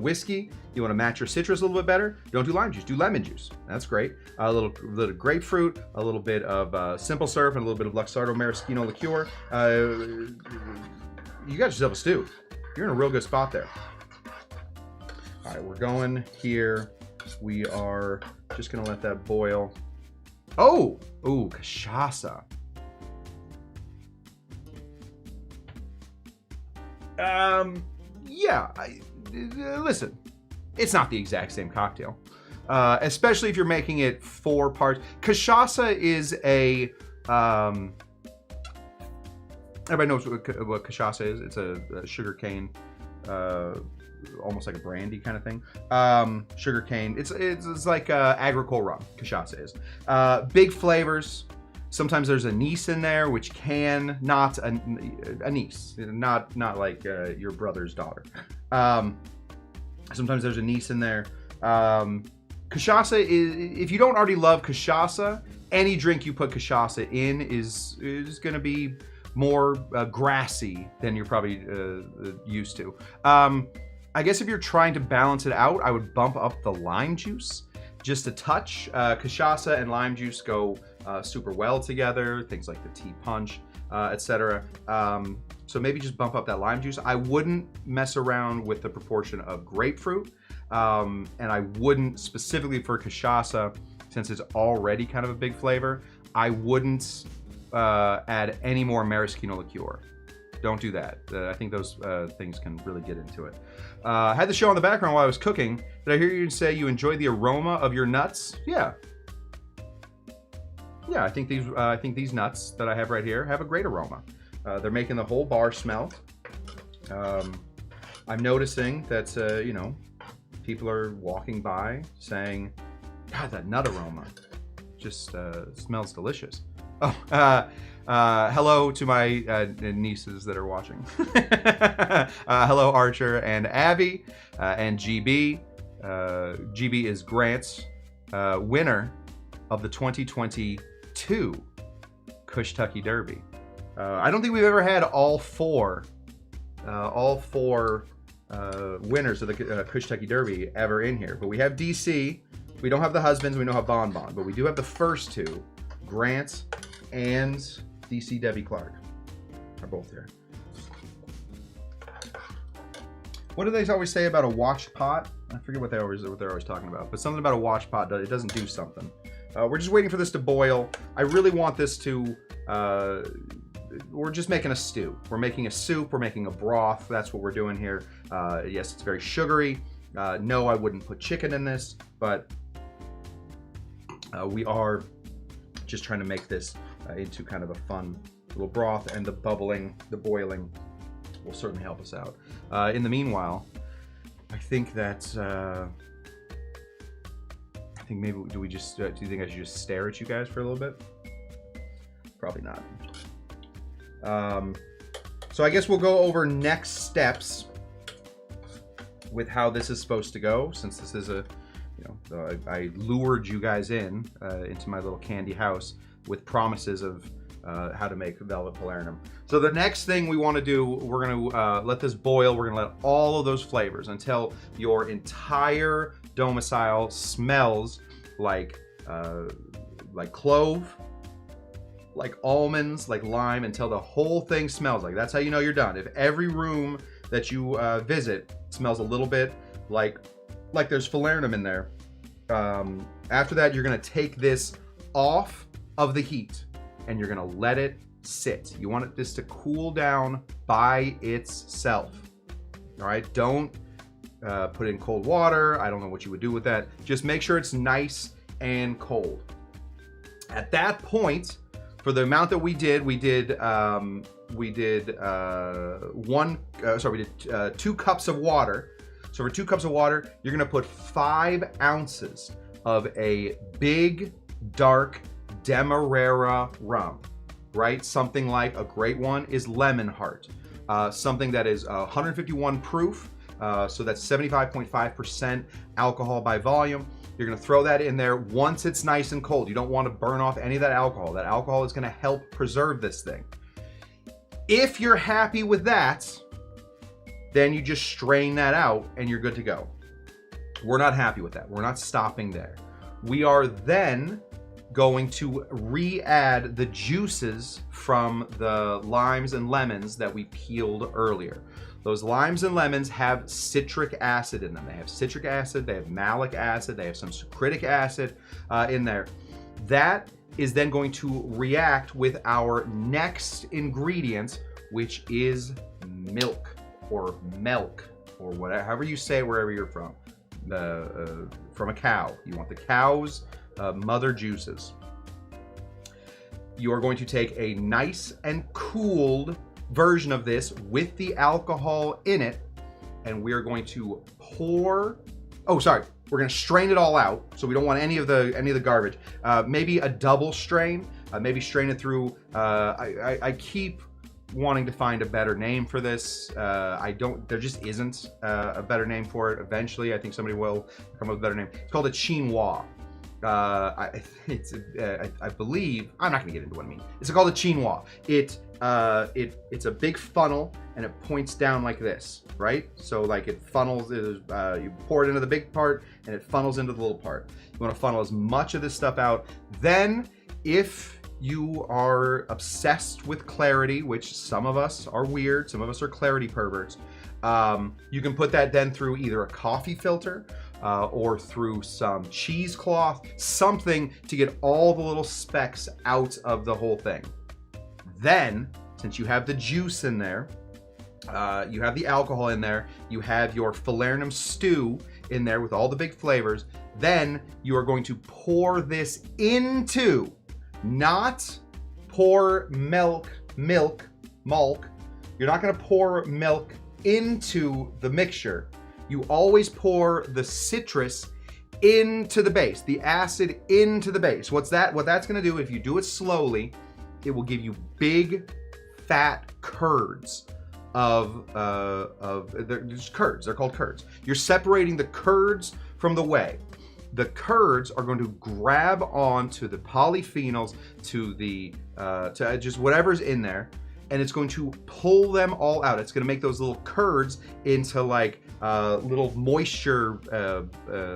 whiskey, you want to match your citrus a little bit better, don't do lime juice, do lemon juice. That's great. A little grapefruit, a little bit of simple syrup, and a little bit of Luxardo maraschino liqueur. You got yourself a stew. You're in a real good spot there. All right, we're going here. We are just gonna let that boil. Oh, cachaça. Listen, it's not the exact same cocktail, especially if you're making it 4 parts. Cachaça is a, everybody knows what cachaça is. It's a sugar cane, almost like a brandy kind of thing. Sugar cane. It's like agricole rum. Cachaça is. Big flavors. Sometimes there's anise in there, which can not anise, not like your brother's daughter. Sometimes there's anise in there. Cachaça is, if you don't already love cachaça, any drink you put cachaça in is going to be more grassy than you're probably used to. I guess if you're trying to balance it out, I would bump up the lime juice just a touch. Cachaça and lime juice go super well together, things like the tea punch, etc. So maybe just bump up that lime juice. I wouldn't mess around with the proportion of grapefruit, and I wouldn't specifically for cachaça, since it's already kind of a big flavor, I wouldn't add any more maraschino liqueur. Don't do that. I think those things can really get into it. I had the show on the background while I was cooking. Did I hear you say you enjoy the aroma of your nuts? Yeah. Yeah, I think these nuts that I have right here have a great aroma. They're making the whole bar smell. I'm noticing that, you know, people are walking by saying, God, that nut aroma just smells delicious. Oh, hello to my nieces that are watching. Hello, Archer and Abby and GB. GB is Grant's winner of the 2022 Cush Tucky Derby. I don't think we've ever had all four winners of the Cush Tucky Derby ever in here, but we have DC. We don't have the husbands. We don't have Bon Bon, but we do have the first two, Grant and DC Debbie Clark are both here. What do they always say about a watch pot? I forget what they're always talking about, but something about a watch pot, it doesn't do something. We're just waiting for this to boil. I really want this to, we're just making a stew. We're making a soup, we're making a broth. That's what we're doing here. Yes, it's very sugary. No, I wouldn't put chicken in this, but we are just trying to make this into kind of a fun little broth, and the boiling will certainly help us out. In the meanwhile, I think that, I think maybe, do you think I should just stare at you guys for a little bit? Probably not. So I guess we'll go over next steps with how this is supposed to go, since this is a, you know, I lured you guys in into my little candy house with promises of how to make velvet falernum. So the next thing we want to do, we're going to let this boil. We're going to let all of those flavors until your entire domicile smells like clove, like almonds, like lime, until the whole thing smells like. That's how you know you're done. If every room that you visit smells a little bit like there's falernum in there, after that you're going to take this off of the heat and you're going to let it sit. You want this to cool down by itself. All right, don't put it in cold water. I don't know what you would do with that. Just make sure it's nice and cold. At that point, for the amount that we did 2 cups of water. So for 2 cups of water, you're gonna put 5 ounces of a big, dark Demerara rum, right? Something like, a great one is Lemon Heart. Something that is 151 proof, so that's 75.5% alcohol by volume. You're gonna throw that in there once it's nice and cold. You don't wanna burn off any of that alcohol. That alcohol is gonna help preserve this thing. If you're happy with that, then you just strain that out and you're good to go. We're not happy with that. We're not stopping there. We are then going to re-add the juices from the limes and lemons that we peeled earlier. Those limes and lemons have citric acid in them. They have citric acid, they have malic acid, they have some sucritic acid in there. That is then going to react with our next ingredient, which is milk or whatever, however you say it, wherever you're from. From a cow. You want the cow's mother juices. You are going to take a nice and cooled version of this with the alcohol in it, and we are going to pour, we're going to strain it all out, so we don't want any of the garbage. Maybe a double strain, maybe strain it through, I keep wanting to find a better name for this. There just isn't a better name for it. Eventually, I think somebody will come up with a better name. It's called a chinois. I believe, I'm not gonna get into what I mean. It's called a chinois. It's a big funnel and it points down like this, right? So like it funnels, you pour it into the big part and it funnels into the little part. You wanna funnel as much of this stuff out. Then if you are obsessed with clarity, which some of us are weird, some of us are clarity perverts, you can put that then through either a coffee filter or through some cheesecloth, something to get all the little specks out of the whole thing. Then, since you have the juice in there, you have the alcohol in there, you have your Falernum stew in there with all the big flavors, then you are going to pour this into, not pour milk. You're not going to pour milk into the mixture. You always pour the citrus into the base, the acid into the base. What that's going to do, if you do it slowly, it will give you big, fat curds there's curds. They're called curds. You're separating the curds from the whey. The curds are going to grab onto the polyphenols, to the to just whatever's in there, and it's going to pull them all out. It's going to make those little curds into like little moisture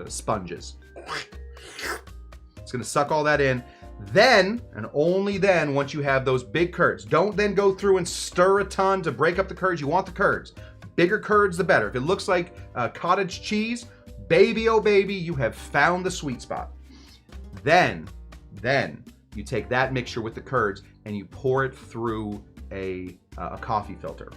sponges. It's going to suck all that in. Then, and only then, once you have those big curds, don't then go through and stir a ton to break up the curds. You want the curds. Bigger curds, the better. If it looks like cottage cheese, baby, oh baby, you have found the sweet spot. Then you take that mixture with the curds and you pour it through a coffee filter,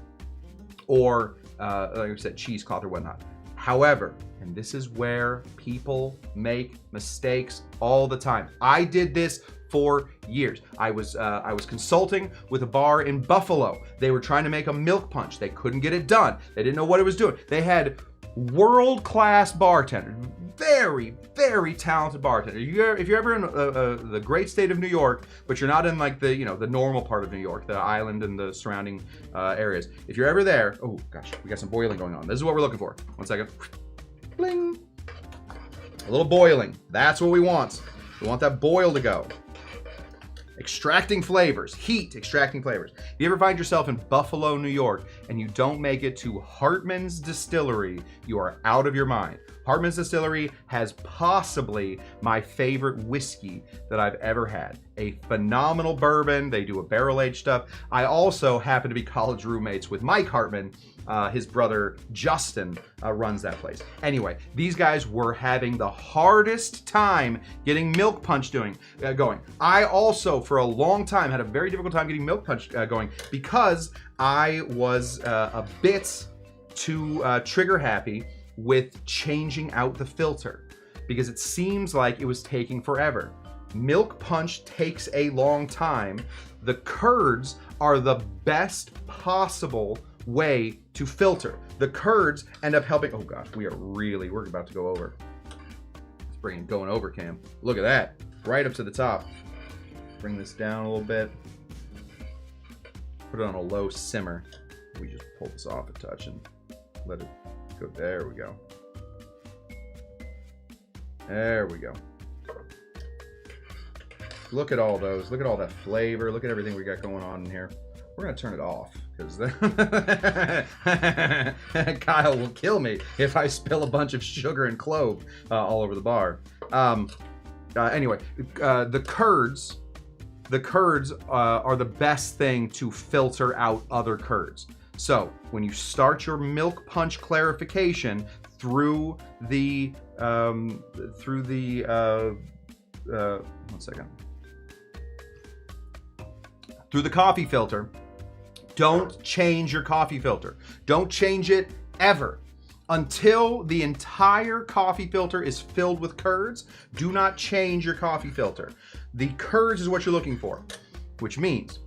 or like I said, cheesecloth or whatnot. However, and this is where people make mistakes all the time. I did this for years. I was consulting with a bar in Buffalo. They were trying to make a milk punch. They couldn't get it done. They didn't know what it was doing. They had world-class bartenders, very, very talented bartenders. If you're ever in the great state of New York, but you're not in like the the normal part of New York, the island and the surrounding areas. If you're ever there, oh gosh, we got some boiling going on. This is what we're looking for. 1 second. Bling. A little boiling. That's what we want. We want that boil to go. Extracting flavors, heat, extracting flavors. If you ever find yourself in Buffalo, New York, and you don't make it to Hartman's Distillery, you are out of your mind. Hartman's Distillery has possibly my favorite whiskey that I've ever had. A phenomenal bourbon. They do a barrel-aged stuff. I also happen to be college roommates with Mike Hartman. His brother Justin runs that place. Anyway, these guys were having the hardest time getting milk punch going. I also, for a long time, had a very difficult time getting milk punch going because I was a bit too trigger happy with changing out the filter, because it seems like it was taking forever. Milk punch takes a long time. The curds are the best possible way to filter. The curds end up helping. Oh gosh, we're about to go over. Let's bring it going over, Cam. Look at that, right up to the top. Bring this down a little bit. Put it on a low simmer. We just pull this off a touch and let it go. There we go. There we go. Look at all those. Look at all that flavor. Look at everything we got going on in here. We're going to turn it off because Kyle will kill me if I spill a bunch of sugar and clove all over the bar. Anyway, the curds are the best thing to filter out other curds. So when you start your milk punch clarification through the 1 second. Through the coffee filter, don't change your coffee filter. Don't change it ever. Until the entire coffee filter is filled with curds, do not change your coffee filter. The curds is what you're looking for, which means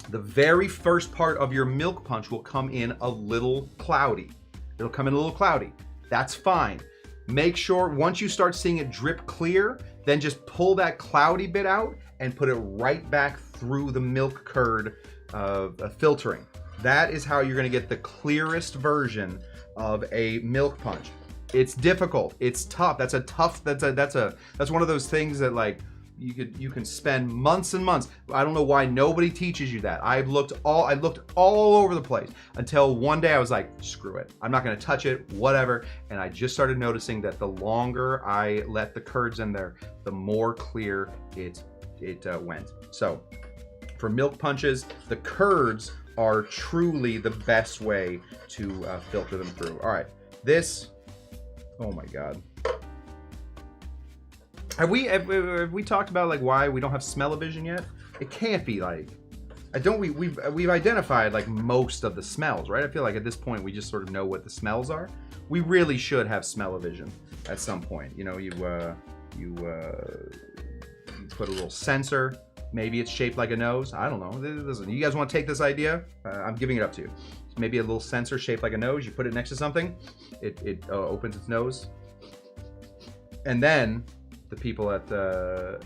the very first part of your milk punch will come in a little cloudy. It'll come in a little cloudy. That's fine. Make sure once you start seeing it drip clear, then just pull that cloudy bit out and put it right back through the milk curd filtering. That is how you're going to get the clearest version of a milk punch. It's difficult. It's tough. That's one of those things that like you can spend months and months. I don't know why nobody teaches you that. I looked all over the place until one day I was like, screw it. I'm not going to touch it, whatever. And I just started noticing that the longer I let the curds in there, the more clear it went. So for milk punches, the curds are truly the best way to filter them through. All right, this, oh my God. Have we talked about like why we don't have smell-o-vision yet? It can't be like we've identified like most of the smells, right? I feel like at this point we just sort of know what the smells are. We really should have smell-o-vision at some point. You know, you put a little sensor. Maybe it's shaped like a nose. I don't know. Listen, you guys want to take this idea? I'm giving it up to you. Maybe a little sensor shaped like a nose. You put it next to something. It opens its nose, and then the people at their,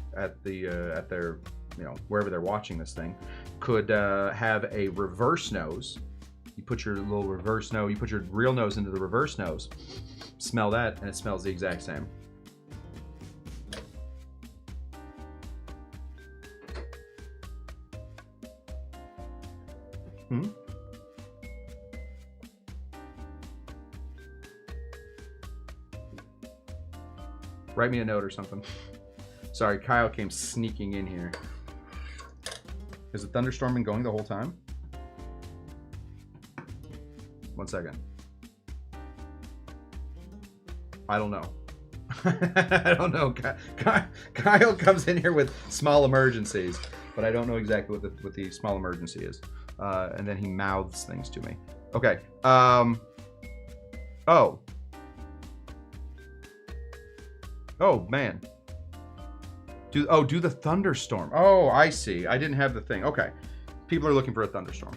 you know, wherever they're watching this thing, could have a reverse nose. You put your little reverse nose. You put your real nose into the reverse nose. Smell that, and it smells the exact same. Write me a note or something. Sorry, Kyle came sneaking in here. Has the thunderstorm been going the whole time? 1 second. I don't know. I don't know. Kyle comes in here with small emergencies, but I don't know exactly what the small emergency is. And then he mouths things to me. Okay. Oh man. Do the thunderstorm. Oh, I see. I didn't have the thing. Okay. People are looking for a thunderstorm.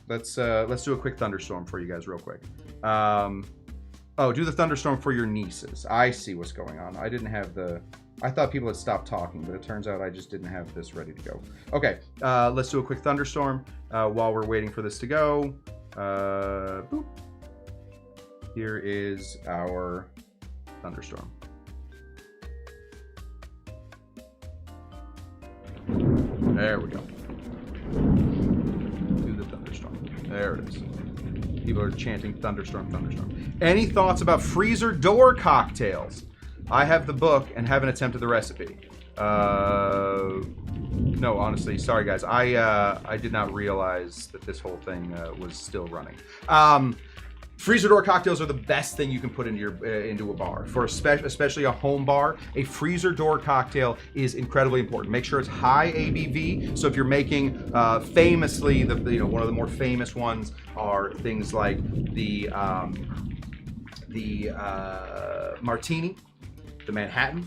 Let's do a quick thunderstorm for you guys real quick. Do the thunderstorm for your nieces. I see what's going on. I didn't have the... I thought people had stopped talking, but it turns out I just didn't have this ready to go. Okay, let's do a quick thunderstorm while we're waiting for this to go. Boop. Here is our thunderstorm. There we go. Do the thunderstorm. There it is. People are chanting thunderstorm, thunderstorm. Any thoughts about freezer door cocktails? I have the book and haven't attempted the recipe. No, honestly, sorry guys. I did not realize that this whole thing was still running. Freezer door cocktails are the best thing you can put into a bar. For especially a home bar, a freezer door cocktail is incredibly important. Make sure it's high ABV. So if you're making, famously, one of the more famous ones are things like the martini, the Manhattan.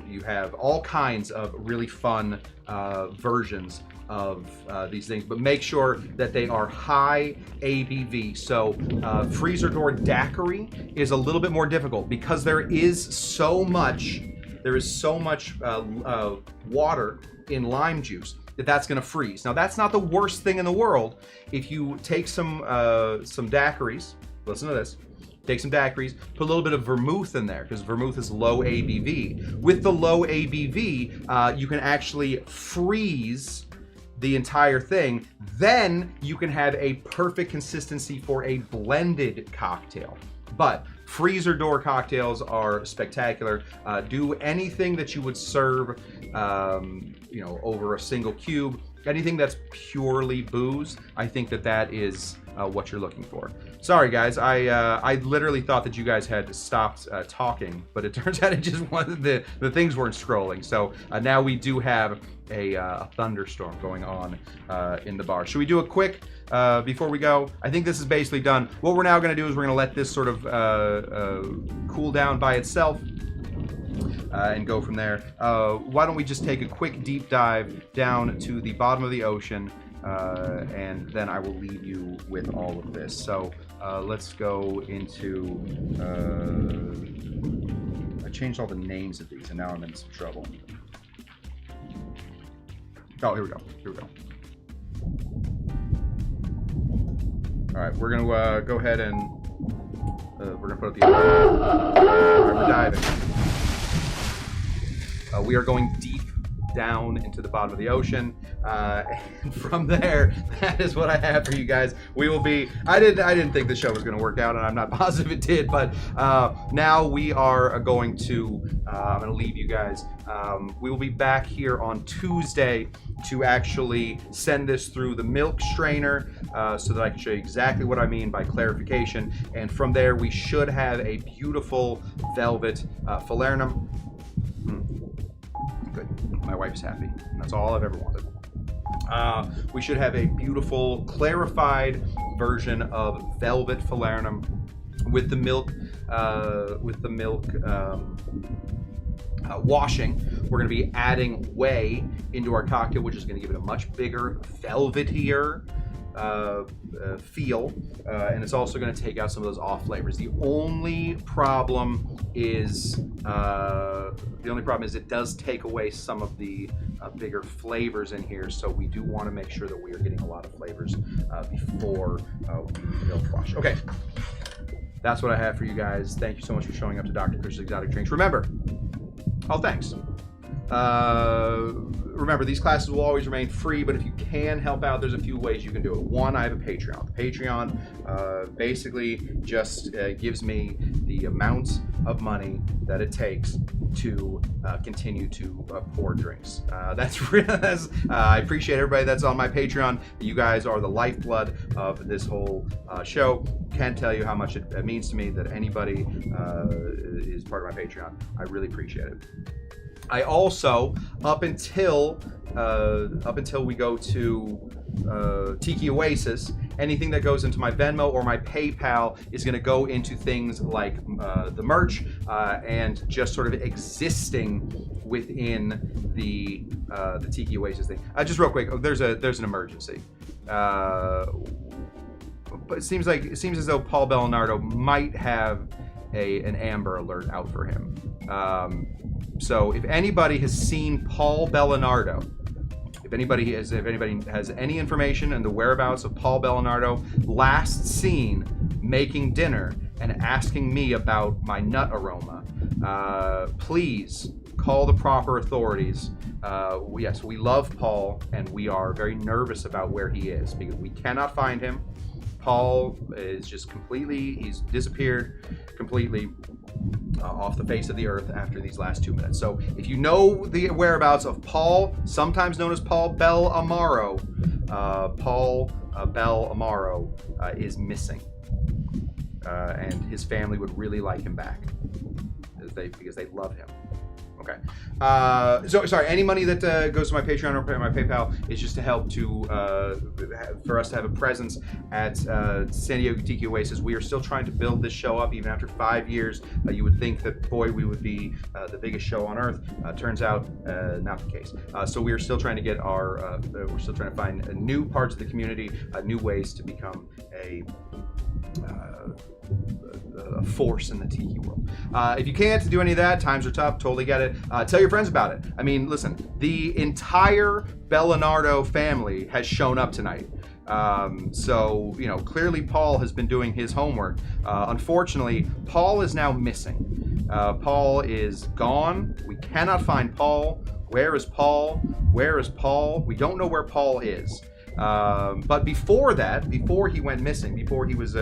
You have all kinds of really fun versions of these things, but make sure that they are high ABV. So freezer door daiquiri is a little bit more difficult because there is so much water in lime juice that's going to freeze. Now that's not the worst thing in the world. If you take some daiquiris, listen to this. Take some daiquiris, put a little bit of vermouth in there because vermouth is low ABV. With the low ABV, you can actually freeze the entire thing. Then you can have a perfect consistency for a blended cocktail. But freezer door cocktails are spectacular. Do anything that you would serve, over a single cube. Anything that's purely booze, I think that is what you're looking for. Sorry guys, I literally thought that you guys had stopped talking, but it turns out it just wasn't, the things weren't scrolling. So now we do have a thunderstorm going on in the bar. Should we do a quick, before we go? I think this is basically done. What we're now gonna do is we're gonna let this sort of cool down by itself. And go from there. Why don't we just take a quick deep dive down to the bottom of the ocean, and then I will leave you with all of this. So let's go into... I changed all the names of these, and now I'm in some trouble. Oh, here we go. All right, we're gonna go ahead and we're gonna put up the... All right, we're diving. We are going deep down into the bottom of the ocean, and from there, that is what I have for you guys. We will be... I didn't think the show was going to work out, and I'm not positive it did, but now we are going to... I'm going to leave you guys. We will be back here on Tuesday to actually send this through the milk strainer so that I can show you exactly what I mean by clarification, and from there we should have a beautiful velvet Falernum. Good. My wife's happy. That's all I've ever wanted. We should have a beautiful, clarified version of Velvet Falernum with the milk, washing. We're going to be adding whey into our cocktail, which is going to give it a much bigger, velvetier feel, and it's also going to take out some of those off flavors. The only problem is it does take away some of the bigger flavors in here, so we do want to make sure that we are getting a lot of flavors before we milk wash. Okay, that's what I have for you guys. Thank you so much for showing up to Dr. Cush's Exotic Drinks. Remember, thanks. Remember, these classes will always remain free, but if you can help out, there's a few ways you can do it. One, I have a Patreon. The Patreon basically just gives me the amount of money that it takes to continue to pour drinks. I appreciate everybody that's on my Patreon. You guys are the lifeblood of this whole show. Can't tell you how much it means to me that anybody is part of my Patreon. I really appreciate it. I also, up until we go to Tiki Oasis, anything that goes into my Venmo or my PayPal is going to go into things like the merch and just sort of existing within the Tiki Oasis thing. Just real quick, there's an emergency. But it seems as though Paul Bellinardo might have an Amber Alert out for him. So if anybody has seen Paul Bellinardo, if anybody has any information on the whereabouts of Paul Bellinardo, last seen making dinner and asking me about my nut aroma, please call the proper authorities. Yes, we love Paul, and we are very nervous about where he is because we cannot find him. Paul is just he's disappeared completely off the face of the earth after these last 2 minutes. So if you know the whereabouts of Paul, sometimes known as Paul Bellamaro, Paul Bellamaro is missing. And his family would really like him back because they love him. Okay. So sorry, any money that goes to my Patreon or my PayPal is just to help for us to have a presence at San Diego Tiki Oasis. We are still trying to build this show up even after 5 years. You would think that, boy, we would be the biggest show on earth. Turns out not the case. So we are still trying to get we're still trying to find new parts of the community, new ways to become a force in the tiki world. If you can't do any of that, times are tough, totally get it. Tell your friends about it. I mean, listen, the entire Bellinardo family has shown up tonight. So, clearly Paul has been doing his homework. Unfortunately, Paul is now missing. Paul is gone. We cannot find Paul. Where is Paul? Where is Paul? We don't know where Paul is. But before he went missing, before he was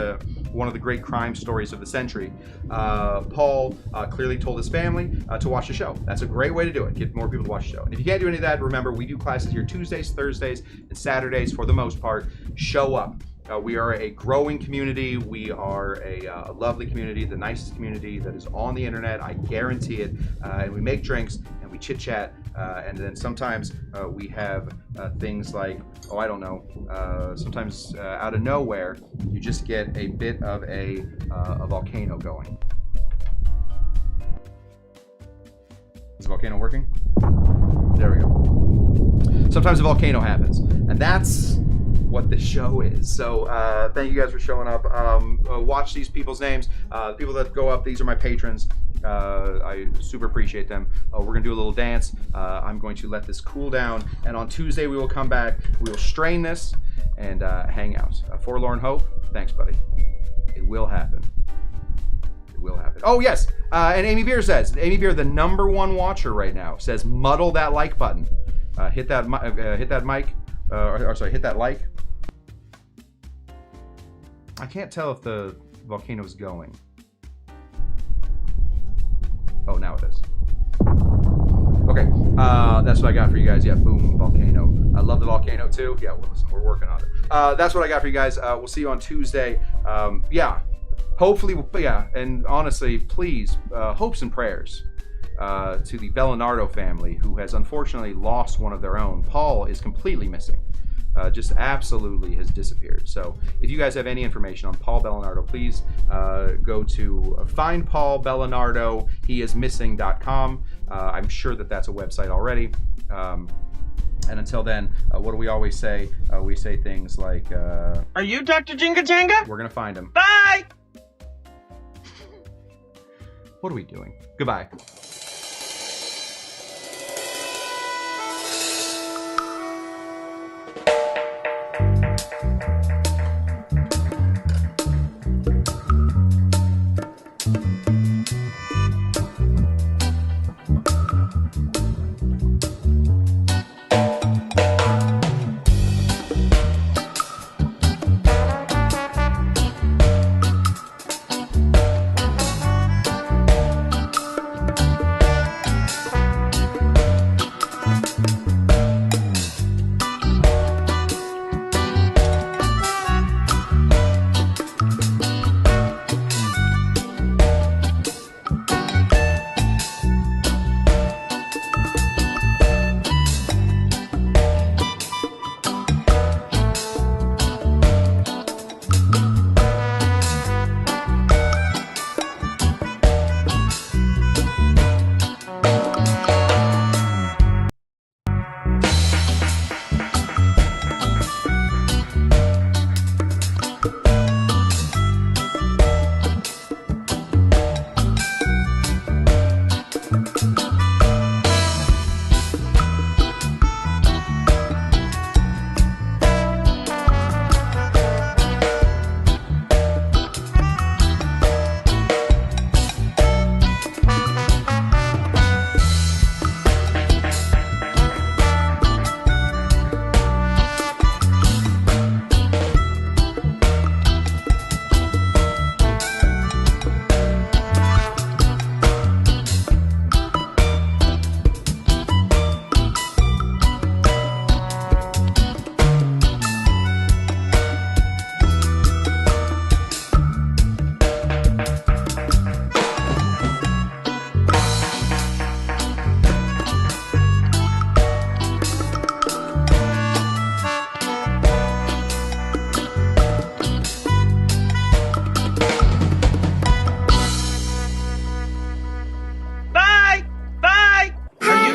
one of the great crime stories of the century, Paul clearly told his family to watch the show. That's a great way to do it. Get more people to watch the show. And if you can't do any of that, remember, we do classes here Tuesdays, Thursdays, and Saturdays for the most part. Show up. We are a growing community. We are a lovely community, the nicest community that is on the internet. I guarantee it. And we make drinks and we chit chat. And then sometimes we have things like, I don't know, sometimes out of nowhere, you just get a bit of a volcano going. Is the volcano working? There we go. Sometimes a volcano happens, and that's what the show is. So thank you guys for showing up. Watch these people's names. The people that go up, these are my patrons. I super appreciate them. We're gonna do a little dance. I'm going to let this cool down, and on Tuesday we will come back. We will strain this and hang out. Forlorn hope. Thanks, buddy. It will happen. It will happen. Oh yes, and Amy Beer says, Amy Beer, the #1 watcher right now, says muddle that like button. Hit that mic. Sorry, hit that like. I can't tell if the volcano is going. Oh, now it is. Okay, that's what I got for you guys. Yeah, boom, volcano. I love the volcano too. Yeah, well, listen, we're working on it. That's what I got for you guys. We'll see you on Tuesday. Yeah, hopefully, yeah, and honestly, please, hopes and prayers to the Bellinardo family, who has unfortunately lost one of their own. Paul is completely missing. just absolutely has disappeared. So if you guys have any information on Paul Bellinardo, please go to findpaulbellinardo, I'm sure that that's a website already. And until then, what do we always say? We say things like,
Are you Dr. Jinga Janga?
We're going to find him.
Bye!
What are we doing? Goodbye.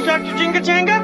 Dr. Jinga Janga?